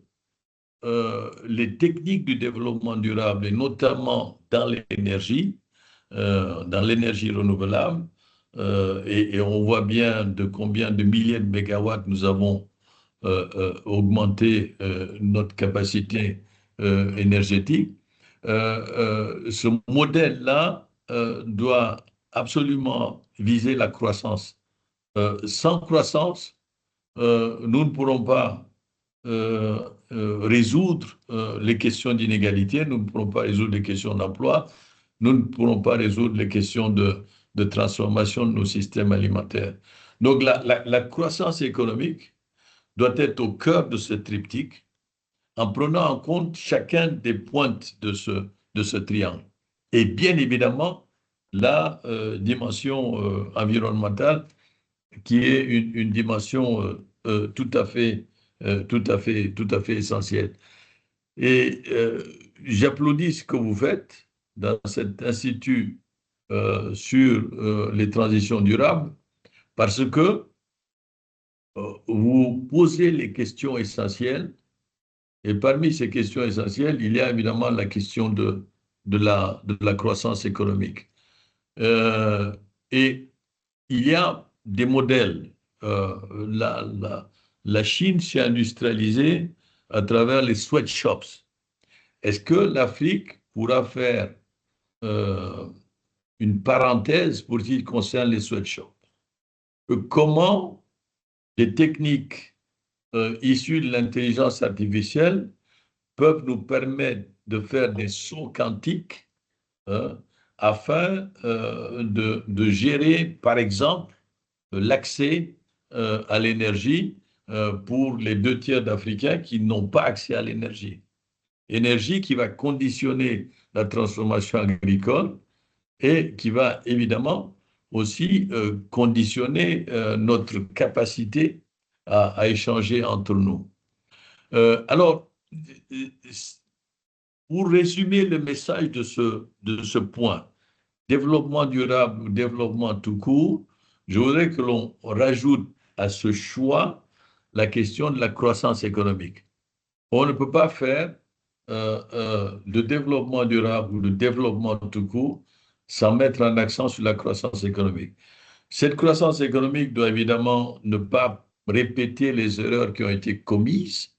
les techniques du développement durable, et notamment dans l'énergie renouvelable, et on voit bien de combien de milliers de mégawatts nous avons augmenté notre capacité énergétique. Ce modèle-là doit absolument viser la croissance. Sans croissance, nous ne pourrons pas résoudre les questions d'inégalité, nous ne pourrons pas résoudre les questions d'emploi, nous ne pourrons pas résoudre les questions de transformation de nos systèmes alimentaires. Donc la croissance économique doit être au cœur de ce triptyque en prenant en compte chacun des pointes de ce triangle. Et bien évidemment, la dimension environnementale qui est une dimension tout à fait essentielle. Et j'applaudis ce que vous faites dans cet institut sur les transitions durables parce que vous posez les questions essentielles et parmi ces questions essentielles, il y a évidemment la question de la croissance économique. Et il y a des modèles. La Chine s'est industrialisée à travers les sweatshops. Est-ce que l'Afrique pourra faire une parenthèse pour ce qui concerne les sweatshops? Comment les techniques issues de l'intelligence artificielle peuvent nous permettre de faire des sauts quantiques afin de gérer, par exemple, l'accès à l'énergie pour les 2 tiers d'Africains qui n'ont pas accès à l'énergie. Énergie qui va conditionner la transformation agricole et qui va évidemment aussi conditionner notre capacité à échanger entre nous. Alors, pour résumer le message de ce point, développement durable ou développement tout court, je voudrais que l'on rajoute à ce choix la question de la croissance économique. On ne peut pas faire de développement durable ou de développement tout court sans mettre un accent sur la croissance économique. Cette croissance économique doit évidemment ne pas répéter les erreurs qui ont été commises,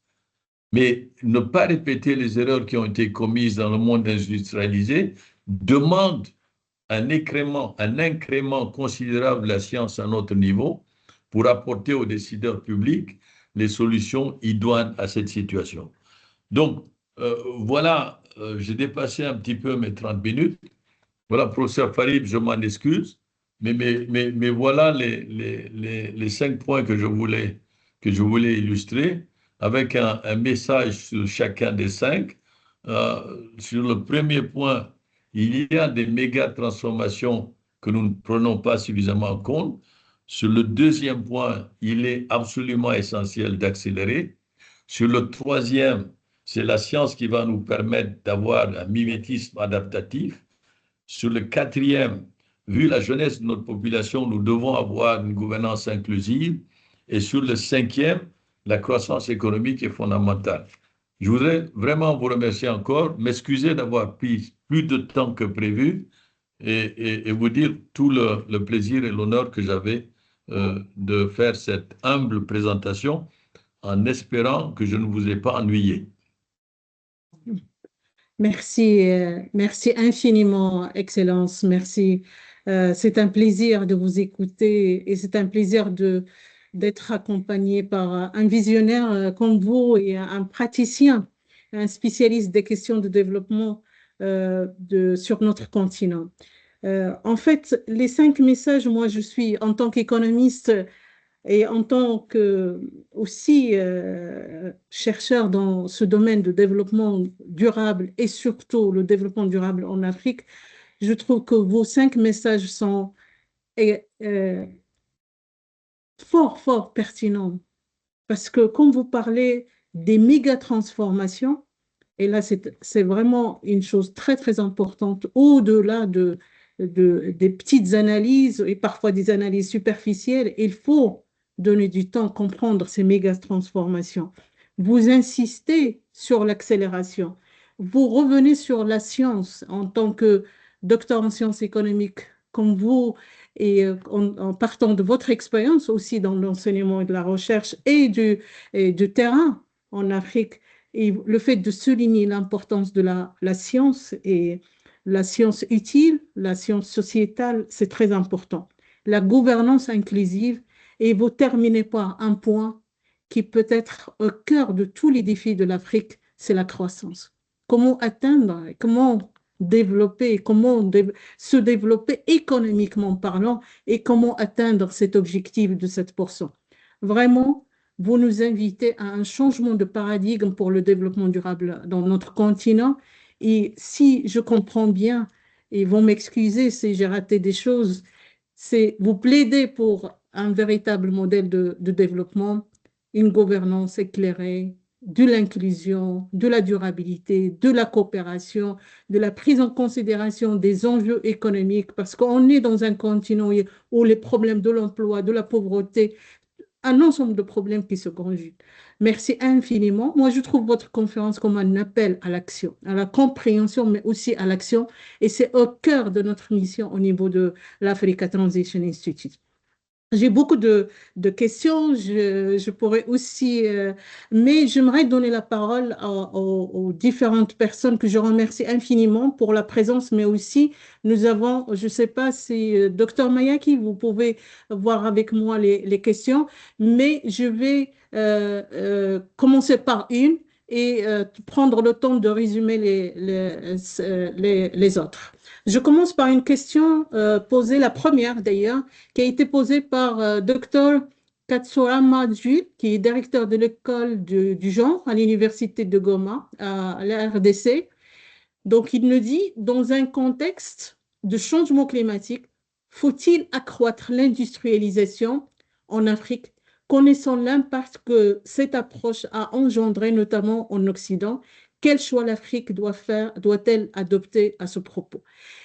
mais ne pas répéter les erreurs qui ont été commises dans le monde industrialisé demande un incrément considérable de la science à notre niveau pour apporter aux décideurs publics les solutions idoines à cette situation. Donc, voilà, j'ai dépassé un petit peu mes 30 minutes. Voilà, professeur Farid, je m'en excuse, mais voilà les 5 points que je voulais illustrer avec un message sur chacun des 5. Sur le premier point, il y a des méga transformations que nous ne prenons pas suffisamment en compte. Sur le deuxième point, il est absolument essentiel d'accélérer. Sur le troisième, c'est la science qui va nous permettre d'avoir un mimétisme adaptatif. Sur le quatrième, vu la jeunesse de notre population, nous devons avoir une gouvernance inclusive. Et sur le cinquième, la croissance économique est fondamentale. Je voudrais vraiment vous remercier encore, m'excuser d'avoir pris plus de temps que prévu et vous dire tout le plaisir et l'honneur que j'avais de faire cette humble présentation en espérant que je ne vous ai pas ennuyé. Merci, merci infiniment, Excellence. Merci. C'est un plaisir de vous écouter et c'est un plaisir d'être accompagné par un visionnaire comme vous et un praticien, un spécialiste des questions de développement sur notre continent. En fait, les 5 messages, moi, je suis en tant qu'économiste et en tant que aussi chercheur dans ce domaine de développement durable et surtout le développement durable en Afrique, je trouve que vos 5 messages sont fort pertinents. Parce que comme vous parlez des méga transformations, et là c'est vraiment une chose très importante, au-delà des petites analyses et parfois des analyses superficielles, il faut donner du temps à comprendre ces méga transformations. Vous insistez sur l'accélération. Vous revenez sur la science en tant que docteur en sciences économiques comme vous et en partant de votre expérience aussi dans l'enseignement et de la recherche et du terrain en Afrique. Et le fait de souligner l'importance de la science et la science utile, la science sociétale, c'est très important. La gouvernance inclusive, et vous terminez par un point qui peut être au cœur de tous les défis de l'Afrique, c'est la croissance. Comment atteindre, comment développer, se développer économiquement parlant et comment atteindre cet objectif de 7%. Vraiment, vous nous invitez à un changement de paradigme pour le développement durable dans notre continent. Et si je comprends bien, et vont m'excuser si j'ai raté des choses, c'est vous plaidez pour un véritable modèle de développement, une gouvernance éclairée, de l'inclusion, de la durabilité, de la coopération, de la prise en considération des enjeux économiques, parce qu'on est dans un continent où les problèmes de l'emploi, de la pauvreté, un ensemble de problèmes qui se conjuguent. Merci infiniment. Moi, je trouve votre conférence comme un appel à l'action, à la compréhension, mais aussi à l'action. Et c'est au cœur de notre mission au niveau de l'Africa Transition Institute. J'ai beaucoup de questions, je pourrais aussi, mais j'aimerais donner la parole aux différentes personnes que je remercie infiniment pour la présence, mais aussi nous avons, je ne sais pas si Dr Mayaki, vous pouvez voir avec moi les questions, mais je vais commencer par une et prendre le temps de résumer les autres. Je commence par une question posée, la première d'ailleurs, qui a été posée par Dr Katsurama Jules, qui est directeur de l'école du genre à l'université de Goma, à la RDC. Donc, il nous dit, dans un contexte de changement climatique, faut-il accroître l'industrialisation en Afrique, connaissant l'impact que cette approche a engendré, notamment en Occident? Quel choix l'Afrique doit-elle adopter à ce propos?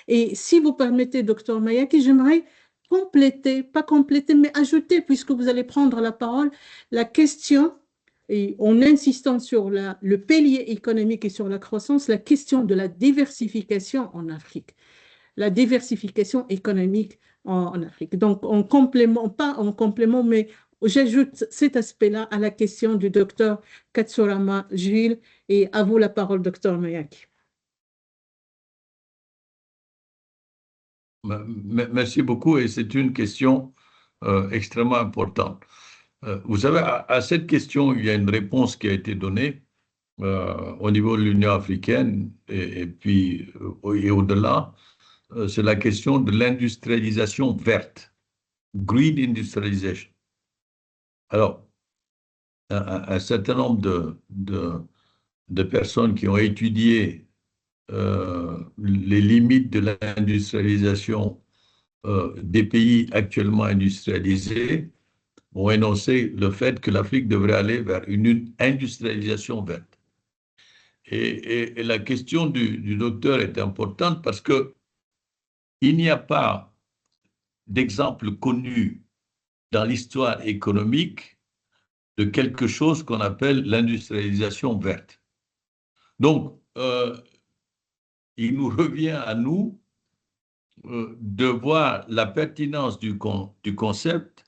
Et si vous permettez, docteur Mayaki, j'aimerais compléter, pas compléter, mais ajouter, puisque vous allez prendre la parole, la question, et en insistant sur le pilier économique et sur la croissance, la question de la diversification en Afrique, la diversification économique en Afrique. Donc, en complément, pas en complément, mais j'ajoute cet aspect-là à la question du docteur Katsurama Jules, et à vous la parole, docteur Mayaki. Merci beaucoup et c'est une question extrêmement importante. Vous savez, à cette question, il y a une réponse qui a été donnée au niveau de l'Union africaine et puis et au-delà. C'est la question de l'industrialisation verte, green industrialization. Alors, un certain nombre de personnes qui ont étudié les limites de l'industrialisation des pays actuellement industrialisés ont énoncé le fait que l'Afrique devrait aller vers une industrialisation verte. Et la question du docteur est importante parce que il n'y a pas d'exemple connu dans l'histoire économique de quelque chose qu'on appelle l'industrialisation verte. Donc, il nous revient à nous de voir la pertinence du concept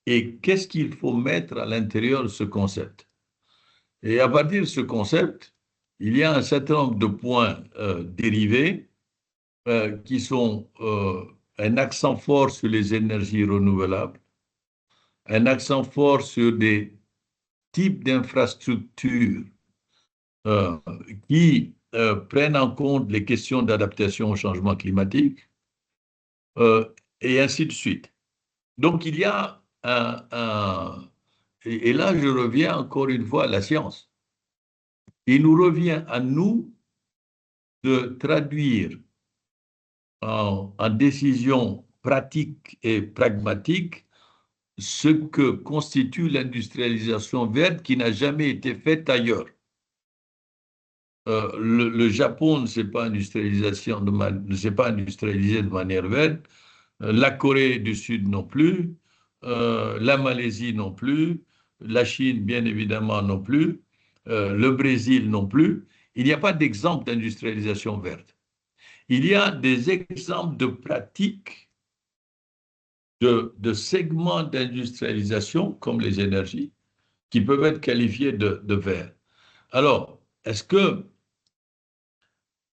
et qu'est-ce qu'il faut mettre à l'intérieur de ce concept. Et à partir de ce concept, il y a un certain nombre de points dérivés qui sont un accent fort sur les énergies renouvelables, un accent fort sur des types d'infrastructures qui prennent en compte les questions d'adaptation au changement climatique, et ainsi de suite. Donc, il y a et là, je reviens encore une fois à la science. Il nous revient à nous de traduire en décision pratique et pragmatique ce que constitue l'industrialisation verte qui n'a jamais été faite ailleurs. Le Japon ne s'est pas industrialisé de manière verte, la Corée du Sud non plus, la Malaisie non plus, la Chine bien évidemment non plus, le Brésil non plus. Il n'y a pas d'exemple d'industrialisation verte. Il y a des exemples de pratiques de segments d'industrialisation comme les énergies qui peuvent être qualifiés de verts. Alors, est-ce que,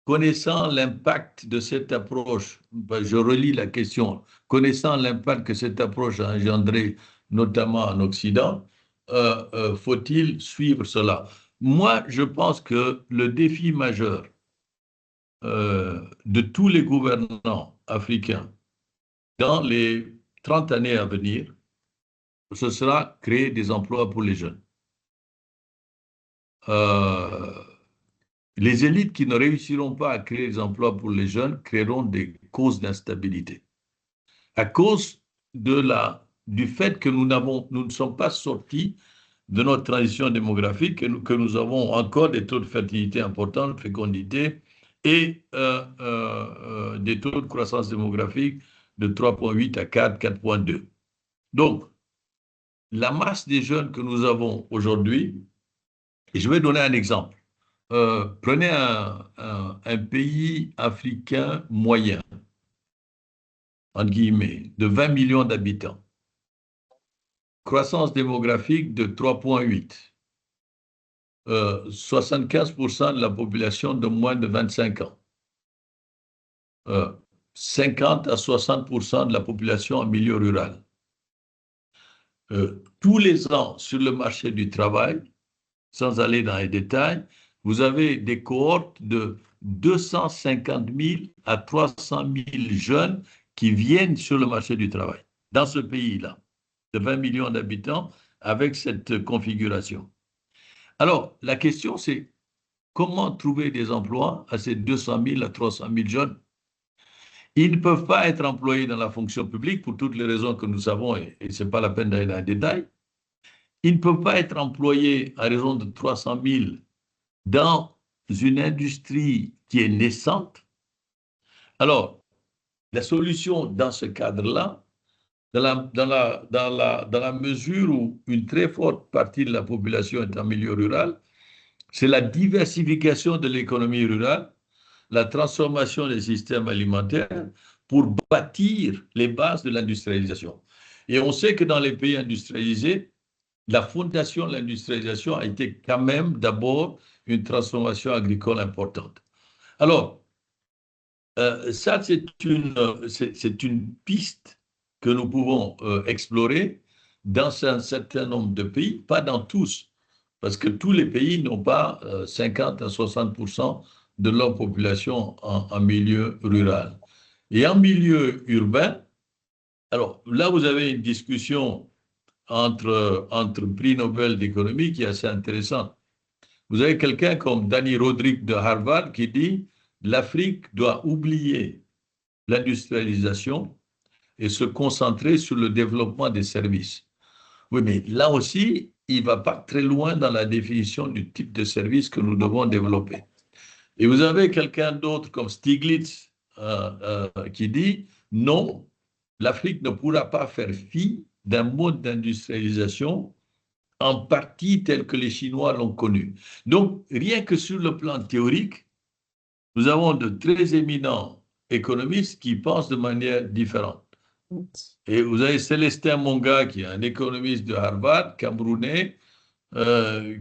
connaissant l'impact de cette approche, je relis la question, connaissant l'impact que cette approche a engendré, notamment en Occident, faut-il suivre cela? Moi, je pense que le défi majeur de tous les gouvernants africains dans les 30 années à venir, ce sera créer des emplois pour les jeunes. Euh, les élites qui ne réussiront pas à créer des emplois pour les jeunes créeront des causes d'instabilité. À cause du fait que nous ne sommes pas sortis de notre transition démographique, que nous avons encore des taux de fertilité importants, de fécondité, et des taux de croissance démographique de 3,8 à 4, 4,2. Donc, la masse des jeunes que nous avons aujourd'hui, et je vais donner un exemple. Prenez un pays africain moyen, entre guillemets, de 20 millions d'habitants. Croissance démographique de 3,8. 75% de la population de moins de 25 ans. 50 à 60% de la population en milieu rural. Tous les ans, sur le marché du travail, sans aller dans les détails, vous avez des cohortes de 250 000 à 300 000 jeunes qui viennent sur le marché du travail, dans ce pays-là, de 20 millions d'habitants, avec cette configuration. Alors, la question, c'est comment trouver des emplois à ces 200 000 à 300 000 jeunes? Ils ne peuvent pas être employés dans la fonction publique pour toutes les raisons que nous savons, et ce n'est pas la peine d'aller dans les détails. Ils ne peuvent pas être employés à raison de 300 000 dans une industrie qui est naissante. Alors, la solution dans ce cadre-là, dans la mesure où une très forte partie de la population est en milieu rural, c'est la diversification de l'économie rurale, la transformation des systèmes alimentaires pour bâtir les bases de l'industrialisation. Et on sait que dans les pays industrialisés, la fondation de l'industrialisation a été quand même d'abord une transformation agricole importante. Alors, ça, c'est une piste que nous pouvons explorer dans un certain nombre de pays, pas dans tous, parce que tous les pays n'ont pas 50 à 60% de leur population en milieu rural. Et en milieu urbain, alors là, vous avez une discussion entre prix Nobel d'économie qui est assez intéressante. Vous avez quelqu'un comme Danny Rodrik de Harvard qui dit l'Afrique doit oublier l'industrialisation et se concentrer sur le développement des services. Oui, mais là aussi, il ne va pas très loin dans la définition du type de service que nous devons développer. Et vous avez quelqu'un d'autre comme Stiglitz qui dit non, l'Afrique ne pourra pas faire fi d'un mode d'industrialisation en partie tel que les Chinois l'ont connu. Donc, rien que sur le plan théorique, nous avons de très éminents économistes qui pensent de manière différente. Et vous avez Célestin Monga, qui est un économiste de Harvard, camerounais,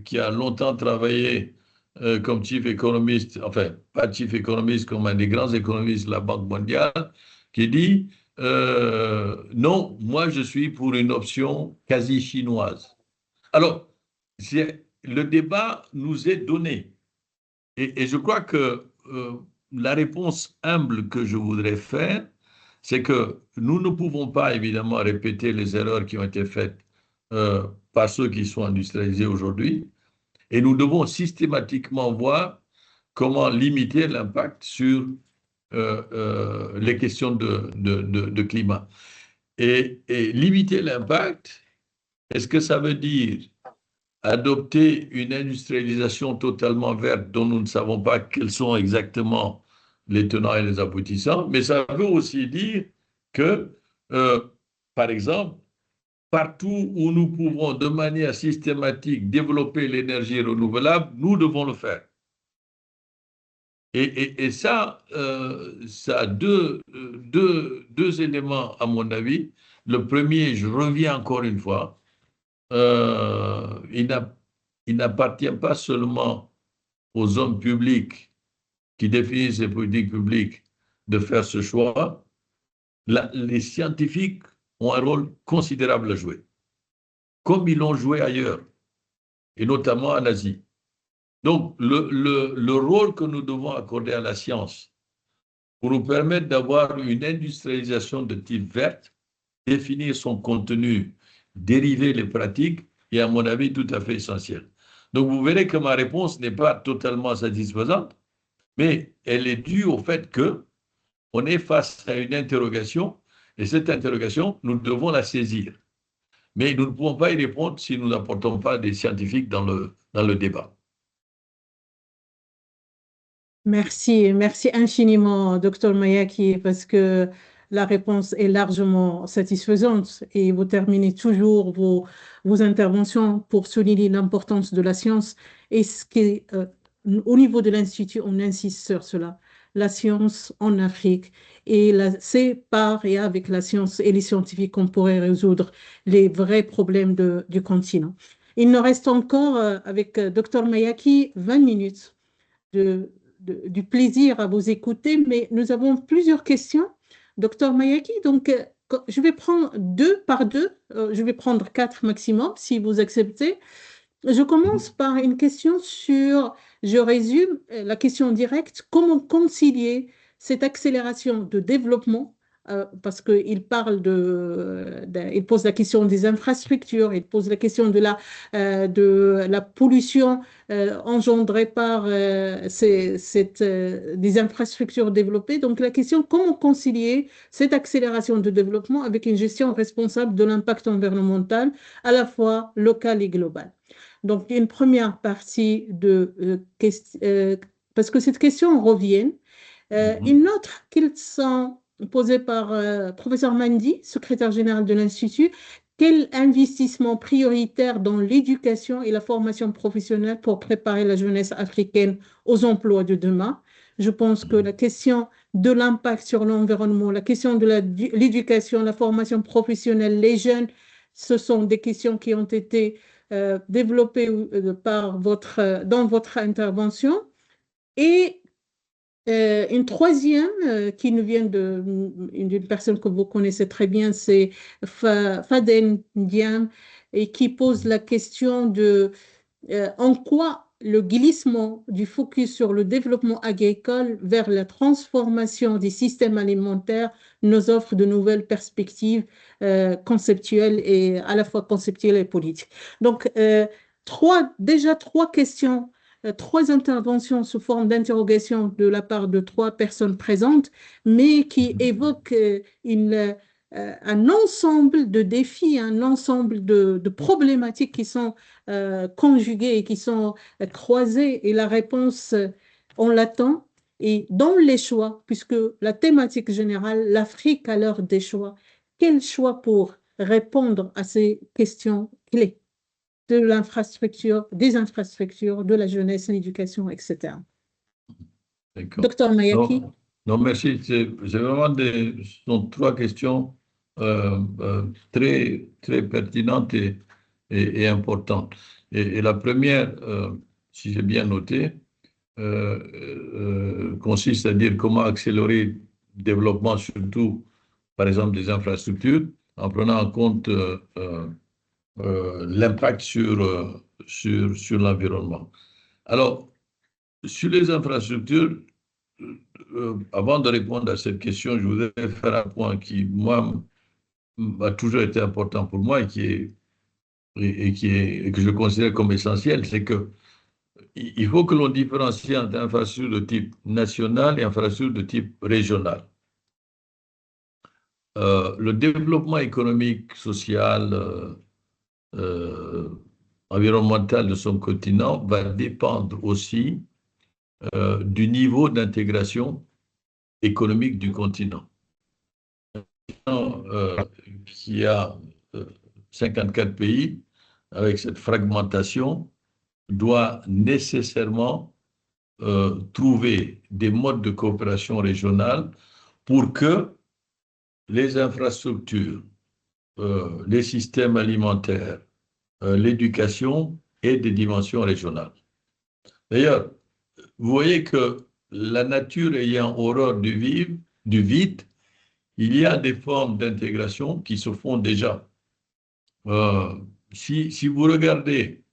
qui a longtemps travaillé comme chief économiste, enfin, pas chief économiste, comme un des grands économistes de la Banque mondiale, qui dit non, moi je suis pour une option quasi chinoise. Alors, le débat nous est donné. Et je crois que la réponse humble que je voudrais faire, c'est que nous ne pouvons pas évidemment répéter les erreurs qui ont été faites par ceux qui sont industrialisés aujourd'hui. Et nous devons systématiquement voir comment limiter l'impact sur les questions de climat. Et limiter l'impact, est-ce que ça veut dire adopter une industrialisation totalement verte dont nous ne savons pas quels sont exactement les tenants et les aboutissants, mais ça veut aussi dire que, par exemple, partout où nous pouvons de manière systématique développer l'énergie renouvelable, nous devons le faire. Et ça, ça a deux éléments à mon avis. Le premier, je reviens encore une fois, il n'appartient pas seulement aux hommes publics qui définissent les politiques publiques de faire ce choix. Les scientifiques ont un rôle considérable à jouer. comme ils l'ont joué ailleurs, et notamment en Asie. Donc, le rôle que nous devons accorder à la science pour nous permettre d'avoir une industrialisation de type verte, définir son contenu, dériver les pratiques, est à mon avis tout à fait essentiel. Donc, vous verrez que ma réponse n'est pas totalement satisfaisante, mais elle est due au fait qu'on est face à une interrogation, et cette interrogation, nous devons la saisir. Mais nous ne pouvons pas y répondre si nous n'apportons pas des scientifiques dans le débat. Merci, merci infiniment, docteur Mayaki, parce que la réponse est largement satisfaisante et vous terminez toujours vos interventions pour souligner l'importance de la science et au niveau de l'Institut, on insiste sur cela. La science en Afrique et c'est par et avec la science et les scientifiques qu'on pourrait résoudre les vrais problèmes du continent. Il nous reste encore, avec docteur Mayaki, 20 minutes du plaisir à vous écouter, mais nous avons plusieurs questions, docteur Mayaki. Donc, je vais prendre deux par deux. Je vais prendre quatre maximum, si vous acceptez. Je commence par une question je résume la question directe, comment concilier cette accélération de développement, parce qu'il il pose la question des infrastructures, il pose la question de la pollution engendrée par des infrastructures développées. Donc la question, comment concilier cette accélération de développement avec une gestion responsable de l'impact environnemental, à la fois local et global? Donc, une première partie parce que cette question revient. Une autre qui sont posées par professeur Mandi, secrétaire général de l'Institut. Quel investissement prioritaire dans l'éducation et la formation professionnelle pour préparer la jeunesse africaine aux emplois de demain? Je pense que la question de l'impact sur l'environnement, la question de l'éducation, la formation professionnelle, les jeunes, ce sont des questions qui ont été développé dans votre intervention. Et une troisième qui nous vient d'une personne que vous connaissez très bien, c'est Faden Ndiam, et qui pose la question de en quoi le glissement du focus sur le développement agricole vers la transformation des systèmes alimentaires nous offre de nouvelles perspectives conceptuelles et à la fois conceptuelles et politiques. Donc, déjà trois questions, trois interventions sous forme d'interrogation de la part de trois personnes présentes, mais qui évoquent un ensemble de défis, un ensemble de problématiques qui sont conjuguées et qui sont croisées. Et la réponse, on l'attend. Et dans les choix, puisque la thématique générale, l'Afrique à l'heure des choix, quel choix pour répondre à ces questions clés de l'infrastructure, des infrastructures, de la jeunesse, l'éducation, etc. Docteur Mayaki. Non, merci. C'est vraiment ce sont trois questions très, très pertinentes et importantes. Et la première, si j'ai bien noté, consiste à dire comment accélérer le développement, surtout, par exemple, des infrastructures, en prenant en compte l'impact sur l'environnement. Alors, sur les infrastructures, avant de répondre à cette question, je voudrais faire un point qui, moi, a toujours été important pour moi et que je considère comme essentiel, c'est que il faut que l'on différencie entre infrastructures de type national et infrastructures de type régional. Le développement économique, social, environnemental de son continent va dépendre aussi du niveau d'intégration économique du continent. Qui a 54 pays, avec cette fragmentation, doit nécessairement trouver des modes de coopération régionale pour que les infrastructures, les systèmes alimentaires, l'éducation aient des dimensions régionales. D'ailleurs, vous voyez que la nature ayant horreur du vide, il y a des formes d'intégration qui se font déjà. si vous regardez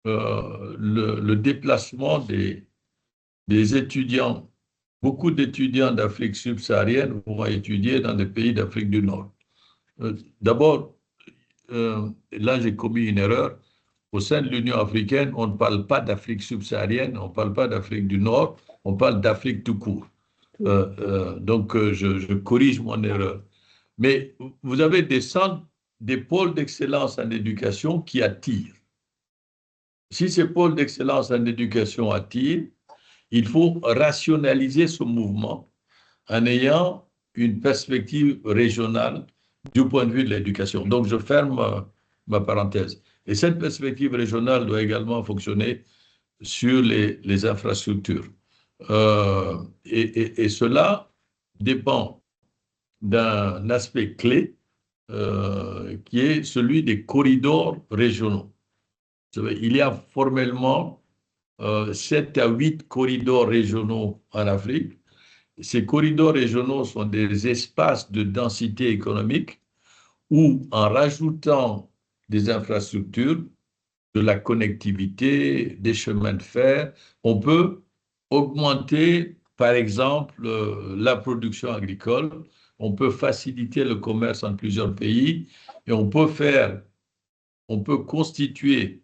le déplacement des étudiants, beaucoup d'étudiants d'Afrique subsaharienne vont étudier dans des pays d'Afrique du Nord. D'abord, là j'ai commis une erreur. Au sein de l'Union africaine, on ne parle pas d'Afrique subsaharienne, on ne parle pas d'Afrique du Nord, on parle d'Afrique tout court. Donc, je corrige mon erreur. Mais vous avez des centres, des pôles d'excellence en éducation qui attirent. Si ces pôles d'excellence en éducation attirent, il faut rationaliser ce mouvement en ayant une perspective régionale du point de vue de l'éducation. Donc, je ferme ma parenthèse. Et cette perspective régionale doit également fonctionner sur les infrastructures. Et cela dépend d'un aspect clé qui est celui des corridors régionaux. Il y a formellement 7 à 8 corridors régionaux en Afrique. Ces corridors régionaux sont des espaces de densité économique où, en rajoutant des infrastructures, de la connectivité, des chemins de fer, on peut augmenter, par exemple, la production agricole, on peut faciliter le commerce entre plusieurs pays et on peut constituer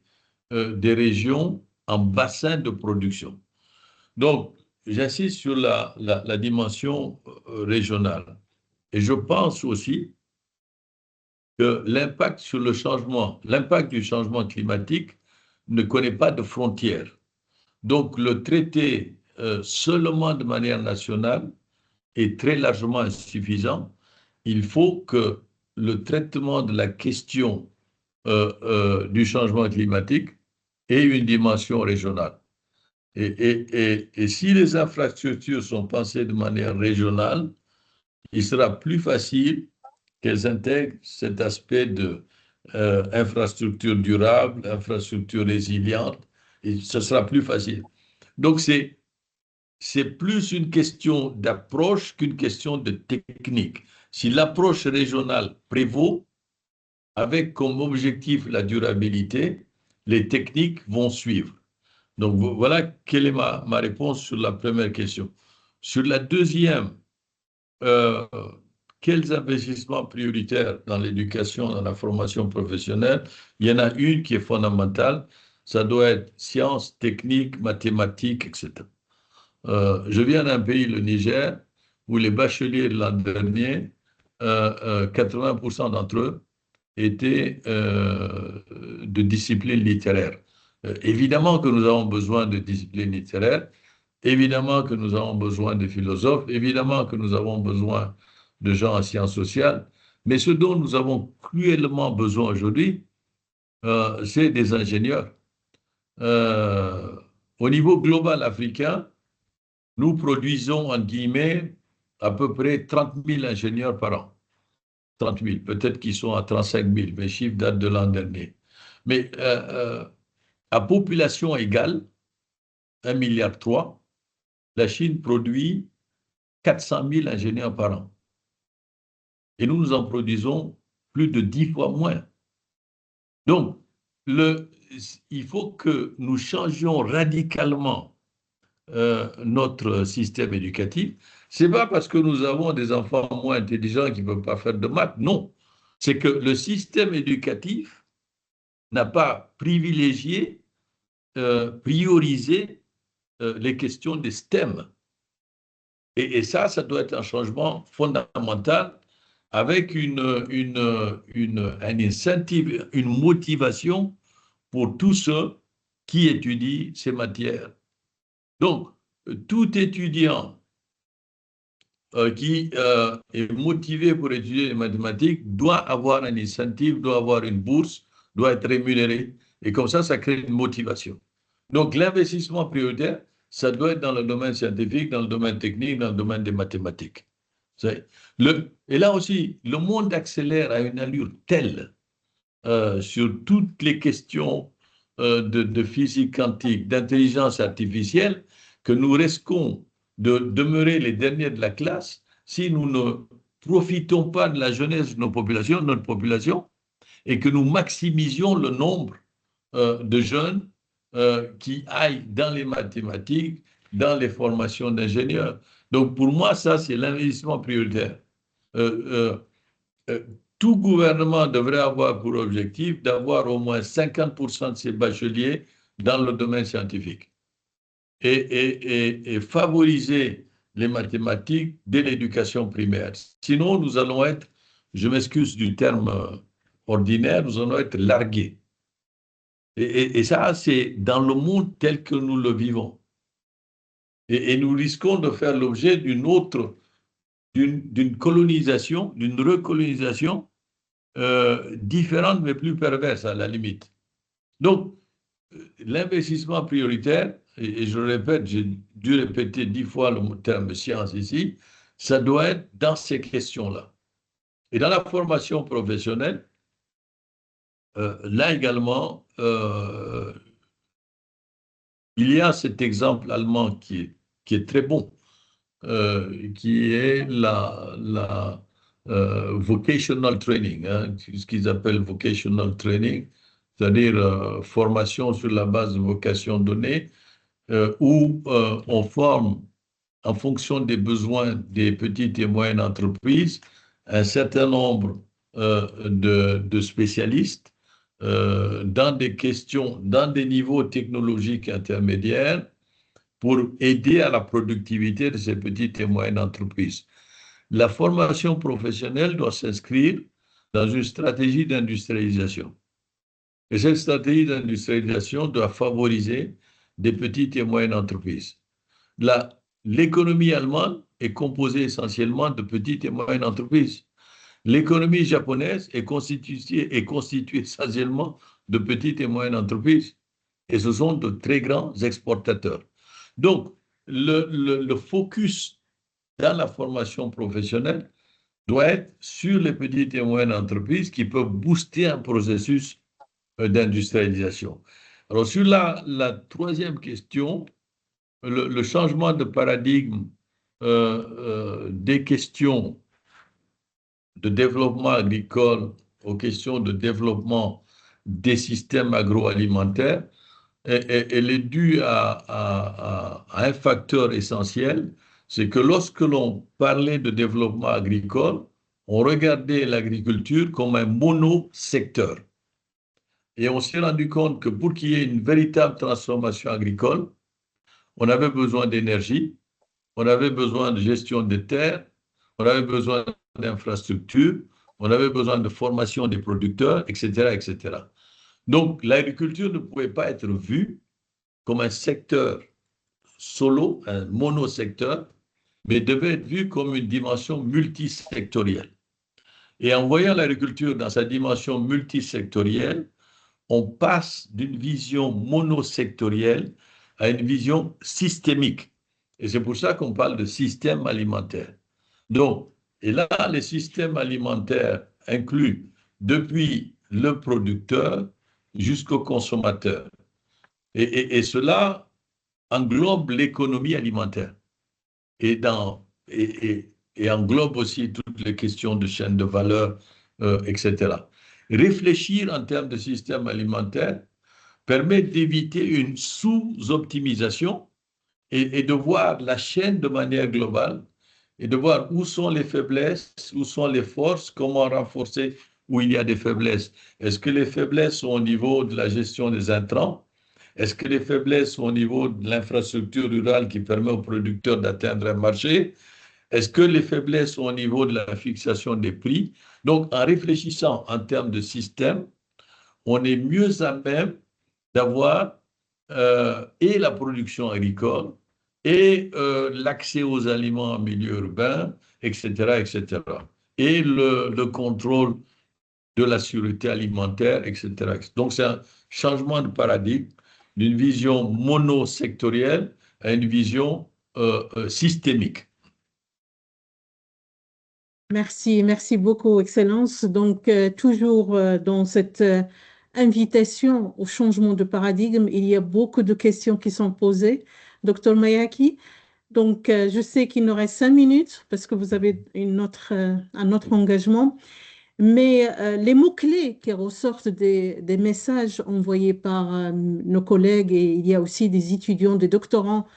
des régions en bassin de production. Donc, j'insiste sur la dimension régionale. Et je pense aussi que l'impact du changement climatique ne connaît pas de frontières. Donc, le traiter seulement de manière nationale est très largement insuffisant. Il faut que le traitement de la question du changement climatique ait une dimension régionale. Et si les infrastructures sont pensées de manière régionale, il sera plus facile qu'elles intègrent cet aspect de infrastructure durable, infrastructure résiliente, et ce sera plus facile. Donc, c'est plus une question d'approche qu'une question de technique. Si l'approche régionale prévaut, avec comme objectif la durabilité, les techniques vont suivre. Donc, voilà quelle est ma réponse sur la première question. Sur la deuxième, quels investissements prioritaires dans l'éducation, dans la formation professionnelle? Il y en a une qui est fondamentale, ça doit être sciences, techniques, mathématiques, etc. Je viens d'un pays, le Niger, où les bacheliers de l'an dernier, 80% d'entre eux étaient de discipline littéraire. Évidemment que nous avons besoin de discipline littéraire, évidemment que nous avons besoin de philosophes, évidemment que nous avons besoin de gens en sciences sociales, mais ce dont nous avons cruellement besoin aujourd'hui, c'est des ingénieurs. Au niveau global africain, nous produisons, en guillemets, à peu près 30 000 ingénieurs par an. 30 000, peut-être qu'ils sont à 35 000, mes chiffres datent de l'an dernier. Mais à population égale, 1,3 milliard, la Chine produit 400 000 ingénieurs par an. Et nous en produisons plus de 10 fois moins. Donc, il faut que nous changions radicalement notre système éducatif. Ce n'est pas parce que nous avons des enfants moins intelligents qui ne peuvent pas faire de maths, non. C'est que le système éducatif n'a pas privilégié, priorisé les questions des STEM. Et ça doit être un changement fondamental avec un incentive, une motivation pour tous ceux qui étudient ces matières. Donc, tout étudiant qui est motivé pour étudier les mathématiques doit avoir un incentive, doit avoir une bourse, doit être rémunéré. Et comme ça crée une motivation. Donc, l'investissement prioritaire, ça doit être dans le domaine scientifique, dans le domaine technique, dans le domaine des mathématiques. Et là aussi, le monde accélère à une allure telle sur toutes les questions de physique quantique, d'intelligence artificielle, que nous risquons de demeurer les derniers de la classe si nous ne profitons pas de la jeunesse de notre population et que nous maximisions le nombre de jeunes qui aillent dans les mathématiques, dans les formations d'ingénieurs. Donc, pour moi, ça, c'est l'investissement prioritaire. Tout gouvernement devrait avoir pour objectif d'avoir au moins 50% de ses bacheliers dans le domaine scientifique et favoriser les mathématiques dès l'éducation primaire. Sinon, nous allons être, je m'excuse du terme ordinaire, nous allons être largués. Et ça, c'est dans le monde tel que nous le vivons. Et nous risquons de faire l'objet d'une colonisation, d'une recolonisation différente mais plus perverse à la limite. Donc, l'investissement prioritaire, et je le répète, j'ai dû répéter 10 fois le terme science ici, ça doit être dans ces questions-là. Et dans la formation professionnelle, là également, il y a cet exemple allemand qui est très bon, qui est la vocational training, hein, ce qu'ils appellent vocational training, c'est-à-dire formation sur la base de vocation donnée, où on forme en fonction des besoins des petites et moyennes entreprises un certain nombre de spécialistes dans des questions, dans des niveaux technologiques intermédiaires pour aider à la productivité de ces petites et moyennes entreprises. La formation professionnelle doit s'inscrire dans une stratégie d'industrialisation. Et cette stratégie d'industrialisation doit favoriser des petites et moyennes entreprises. L'économie allemande est composée essentiellement de petites et moyennes entreprises. L'économie japonaise est constituée essentiellement de petites et moyennes entreprises. Et ce sont de très grands exportateurs. Donc, le focus dans la formation professionnelle doit être sur les petites et moyennes entreprises qui peuvent booster un processus d'industrialisation. Alors, sur la troisième question, le changement de paradigme des questions de développement agricole aux questions de développement des systèmes agroalimentaires, elle est due à un facteur essentiel, c'est que lorsque l'on parlait de développement agricole, on regardait l'agriculture comme un monosecteur. Et on s'est rendu compte que pour qu'il y ait une véritable transformation agricole, on avait besoin d'énergie, on avait besoin de gestion des terres, on avait besoin d'infrastructures, on avait besoin de formation des producteurs, etc., etc. Donc, l'agriculture ne pouvait pas être vue comme un secteur solo, un monosecteur, mais devait être vue comme une dimension multisectorielle. Et en voyant l'agriculture dans sa dimension multisectorielle, on passe d'une vision monosectorielle à une vision systémique. Et c'est pour ça qu'on parle de système alimentaire. Donc, et là, les systèmes alimentaires incluent depuis le producteur jusqu'au consommateur. Et cela englobe l'économie alimentaire et englobe aussi toutes les questions de chaîne de valeur, etc. Réfléchir en termes de système alimentaire permet d'éviter une sous-optimisation et de voir la chaîne de manière globale et de voir où sont les faiblesses, où sont les forces, comment renforcer où il y a des faiblesses. Est-ce que les faiblesses sont au niveau de la gestion des intrants? Est-ce que les faiblesses sont au niveau de l'infrastructure rurale qui permet aux producteurs d'atteindre un marché? Est-ce que les faiblesses sont au niveau de la fixation des prix? Donc, en réfléchissant en termes de système, on est mieux à même d'avoir et la production agricole et l'accès aux aliments en milieu urbain, etc., etc. Et le contrôle de la sécurité alimentaire, etc. Donc, c'est un changement de paradigme d'une vision monosectorielle à une vision systémique. Merci, merci beaucoup, Excellence. Donc, toujours dans cette invitation au changement de paradigme, il y a beaucoup de questions qui sont posées. Docteur Mayaki, donc je sais qu'il nous reste 5 minutes parce que vous avez un autre engagement. Mais les mots-clés qui ressortent des messages envoyés par nos collègues, et il y a aussi des étudiants, des doctorants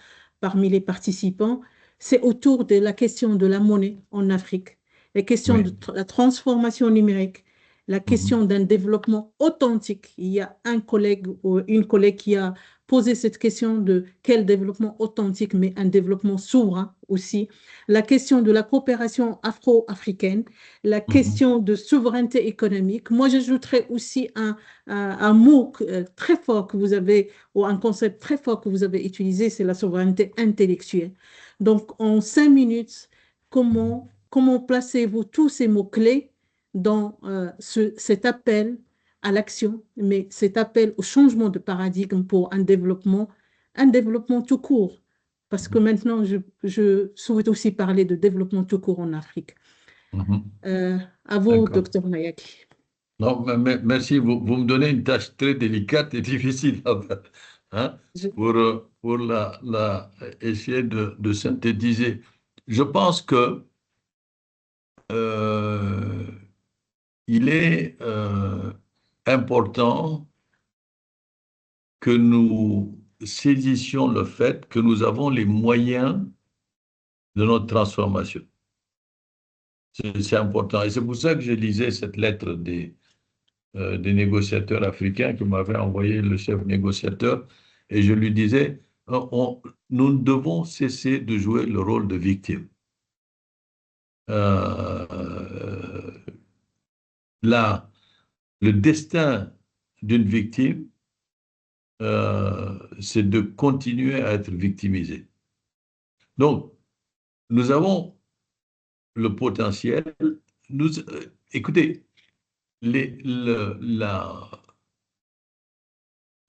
parmi les participants, c'est autour de la question de la monnaie en Afrique, la question de Oui. la transformation numérique, la Mhm. question d'un développement authentique. Il y a un collègue ou une collègue qui a posé cette question de quel développement authentique, mais un développement souverain aussi. La question de la coopération afro-africaine, la Mhm. question de souveraineté économique. Moi, j'ajouterais aussi un mot très fort que vous avez, ou un concept très fort que vous avez utilisé, c'est la souveraineté intellectuelle. Donc, en 5 minutes, comment placez-vous tous ces mots-clés dans cet appel à l'action, mais cet appel au changement de paradigme pour un développement tout court? Parce que maintenant, je souhaite aussi parler de développement tout court en Afrique. Mhm. À vous, D'accord. docteur Nayaki. Non, merci. Vous me donnez une tâche très délicate et difficile à faire, hein, Je- pour essayer de synthétiser. Je pense que euh, il est important que nous saisissions le fait que nous avons les moyens de notre transformation. C'est important. Et c'est pour ça que je lisais cette lettre des négociateurs africains que m'avait envoyé le chef négociateur. Et je lui disais, nous devons cesser de jouer le rôle de victime. Euh, là, le destin d'une victime, c'est de continuer à être victimisé. Donc, nous avons le potentiel. Écoutez,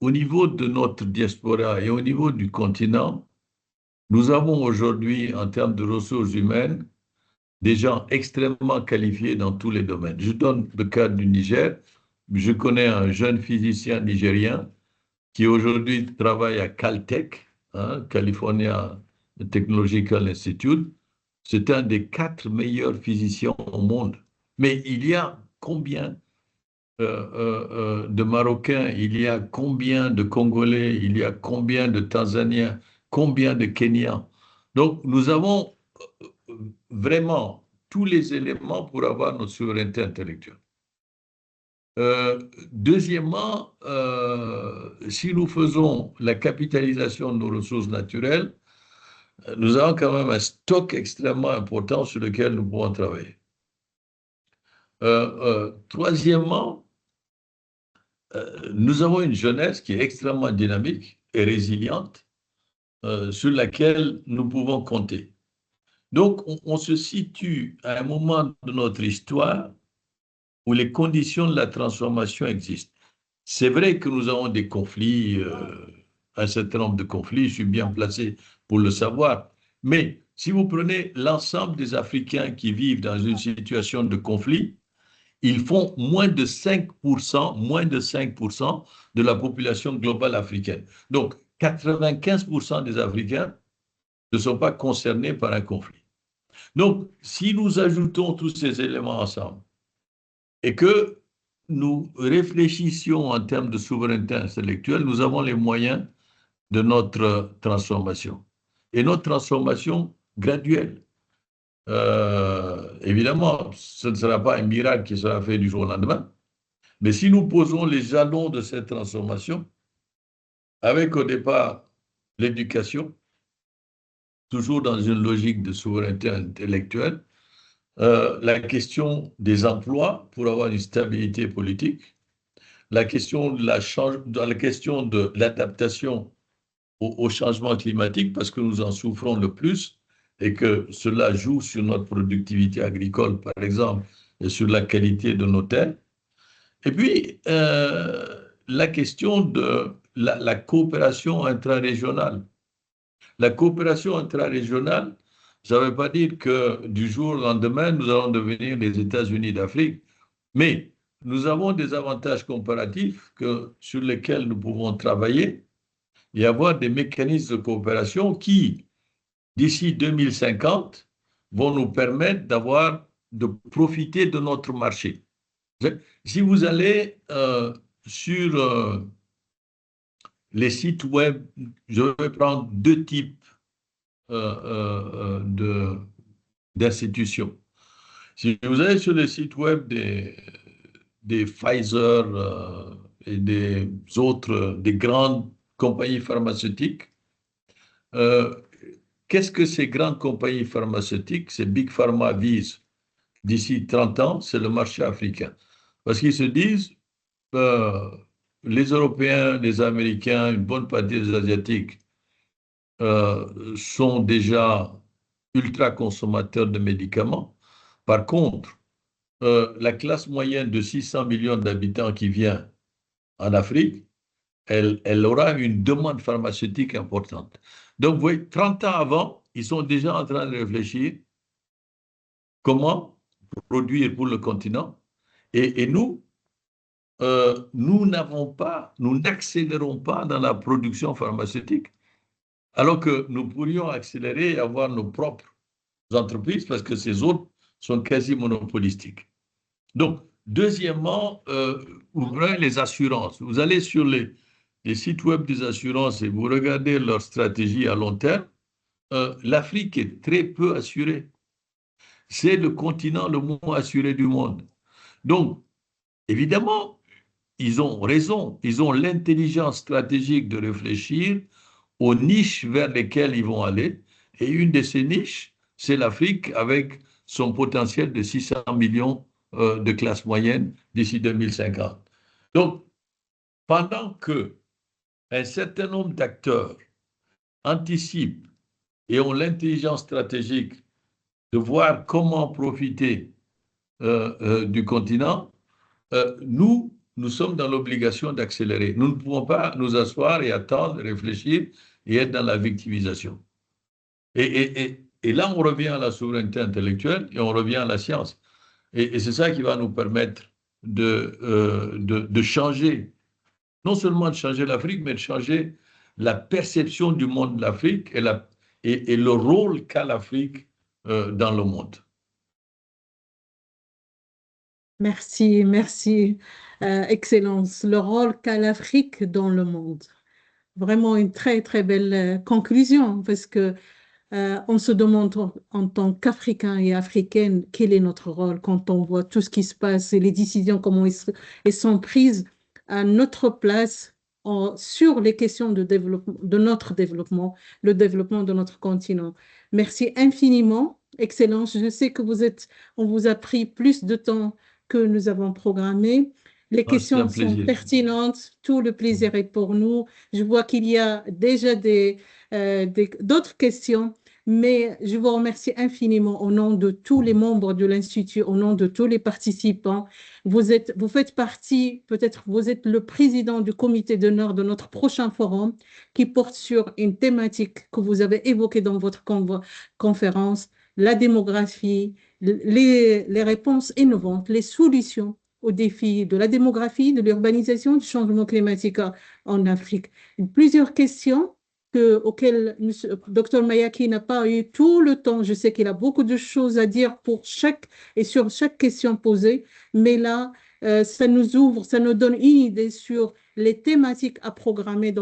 au niveau de notre diaspora et au niveau du continent, nous avons aujourd'hui, en termes de ressources humaines, des gens extrêmement qualifiés dans tous les domaines. Je donne le cas du Niger. Je connais un jeune physicien nigérien qui aujourd'hui travaille à Caltech, hein, California Technological Institute. C'est un des 4 meilleurs physiciens au monde. Mais il y a combien de Marocains, il y a combien de Congolais, il y a combien de Tanzaniens, combien de Kenyans. Donc, nous avons vraiment tous les éléments pour avoir notre souveraineté intellectuelle. Deuxièmement, si nous faisons la capitalisation de nos ressources naturelles, nous avons quand même un stock extrêmement important sur lequel nous pouvons travailler. Troisièmement, nous avons une jeunesse qui est extrêmement dynamique et résiliente, sur laquelle nous pouvons compter. Donc, on se situe à un moment de notre histoire où les conditions de la transformation existent. C'est vrai que nous avons des conflits, un certain nombre de conflits, je suis bien placé pour le savoir, mais si vous prenez l'ensemble des Africains qui vivent dans une situation de conflit, ils font moins de 5% de la population globale africaine. Donc, 95% des Africains ne sont pas concernés par un conflit. Donc, si nous ajoutons tous ces éléments ensemble et que nous réfléchissions en termes de souveraineté intellectuelle, nous avons les moyens de notre transformation. Et notre transformation graduelle. Évidemment, ce ne sera pas un miracle qui sera fait du jour au lendemain, mais si nous posons les jalons de cette transformation, avec au départ l'éducation, toujours dans une logique de souveraineté intellectuelle, la question des emplois pour avoir une stabilité politique, la question de l'adaptation au changement climatique, parce que nous en souffrons le plus et que cela joue sur notre productivité agricole, par exemple, et sur la qualité de nos terres. Et puis, la question de la coopération intrarégionale. La coopération intrarégionale, ça ne veut pas dire que du jour au lendemain, nous allons devenir les États-Unis d'Afrique, mais nous avons des avantages comparatifs sur lesquels nous pouvons travailler et avoir des mécanismes de coopération qui, d'ici 2050, vont nous permettre de profiter de notre marché. Si vous allez sur les sites web, je vais prendre deux types d'institutions. Si vous allez sur les sites web des Pfizer et des autres, des grandes compagnies pharmaceutiques, qu'est-ce que ces grandes compagnies pharmaceutiques, ces Big Pharma visent d'ici 30 ans? C'est le marché africain. Parce qu'ils se disent, les Européens, les Américains, une bonne partie des Asiatiques sont déjà ultra consommateurs de médicaments. Par contre, la classe moyenne de 600 millions d'habitants qui vient en Afrique, elle aura une demande pharmaceutique importante. Donc, vous voyez, 30 ans avant, ils sont déjà en train de réfléchir comment produire pour le continent. Et nous, nous n'accélérons pas dans la production pharmaceutique, alors que nous pourrions accélérer et avoir nos propres entreprises parce que ces autres sont quasi monopolistiques. Donc, deuxièmement, ouvrez les assurances. Vous allez sur les sites web des assurances et vous regardez leur stratégie à long terme, l'Afrique est très peu assurée. C'est le continent le moins assuré du monde. Donc, évidemment, ils ont raison, ils ont l'intelligence stratégique de réfléchir aux niches vers lesquelles ils vont aller. Et une de ces niches, c'est l'Afrique avec son potentiel de 600 millions de classe moyenne d'ici 2050. Donc, pendant que un certain nombre d'acteurs anticipent et ont l'intelligence stratégique de voir comment profiter du continent, nous sommes dans l'obligation d'accélérer. Nous ne pouvons pas nous asseoir et attendre, réfléchir et être dans la victimisation. Et là, on revient à la souveraineté intellectuelle et on revient à la science. Et c'est ça qui va nous permettre de changer, non seulement de changer l'Afrique, mais de changer la perception du monde de l'Afrique et le rôle qu'a l'Afrique dans le monde. Merci, merci, Excellence. Le rôle qu'a l'Afrique dans le monde. Vraiment une très, très belle conclusion parce que on se demande en tant qu'Africains et Africaines quel est notre rôle quand on voit tout ce qui se passe et les décisions, comment elles sont prises à notre place sur les questions de développement, de notre développement, le développement de notre continent. Merci infiniment, Excellence. Je sais que on vous a pris plus de temps que nous avons programmé. Les C'est un questions sont plaisir. pertinentes, tout le plaisir est pour nous. Je vois qu'il y a déjà d'autres questions, mais je vous remercie infiniment au nom de tous les membres de l'Institut, au nom de tous les participants. Vous faites partie, peut-être vous êtes le président du comité d'honneur de notre prochain forum qui porte sur une thématique que vous avez évoquée dans votre conférence, la démographie, les réponses innovantes, les solutions aux défis de la démographie, de l'urbanisation, du changement climatique en Afrique. Plusieurs questions auquel Dr Mayaki n'a pas eu tout le temps. Je sais qu'il a beaucoup de choses à dire sur chaque question posée, mais là, ça nous ouvre, ça nous donne une idée sur les thématiques à programmer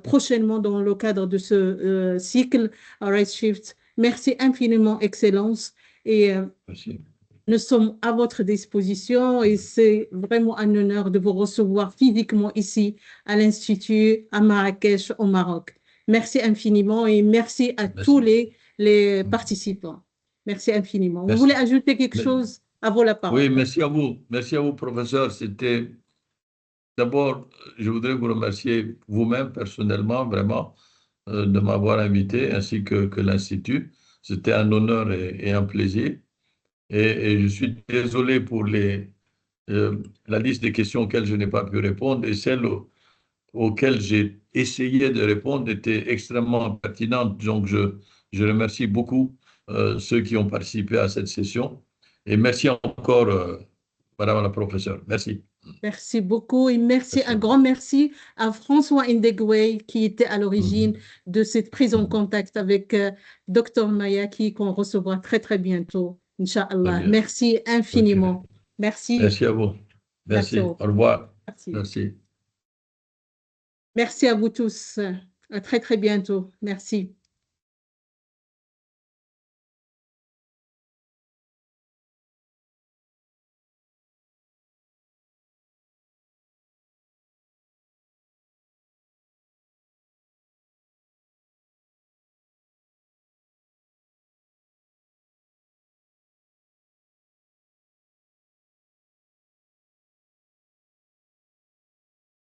prochainement dans le cadre de ce cycle Rise Shift. Merci infiniment, Excellence. Et Merci. nous sommes à votre disposition et c'est vraiment un honneur de vous recevoir physiquement ici à l'Institut à Marrakech, au Maroc. Merci infiniment et merci à tous les participants. Merci infiniment. Vous voulez ajouter quelque chose? À vous la parole. Oui, merci à vous. Merci à vous, professeur. D'abord, je voudrais vous remercier vous-même personnellement, vraiment, de m'avoir invité, ainsi que l'Institut. C'était un honneur et un plaisir. Et je suis désolé pour la liste des questions auxquelles je n'ai pas pu répondre et celles auxquelles j'ai essayé de répondre étaient extrêmement pertinentes. Donc, je remercie beaucoup ceux qui ont participé à cette session. Et merci encore, Madame la professeure. Merci. Merci beaucoup et un grand merci à François Ndegwey qui était à l'origine de cette prise en contact avec Dr Mayaki qu'on recevra très très bientôt, Inch'Allah. Merci infiniment. Merci. Merci à vous. Merci. Bientôt. Au revoir. Merci. Merci. Merci à vous tous. À très, très bientôt. Merci.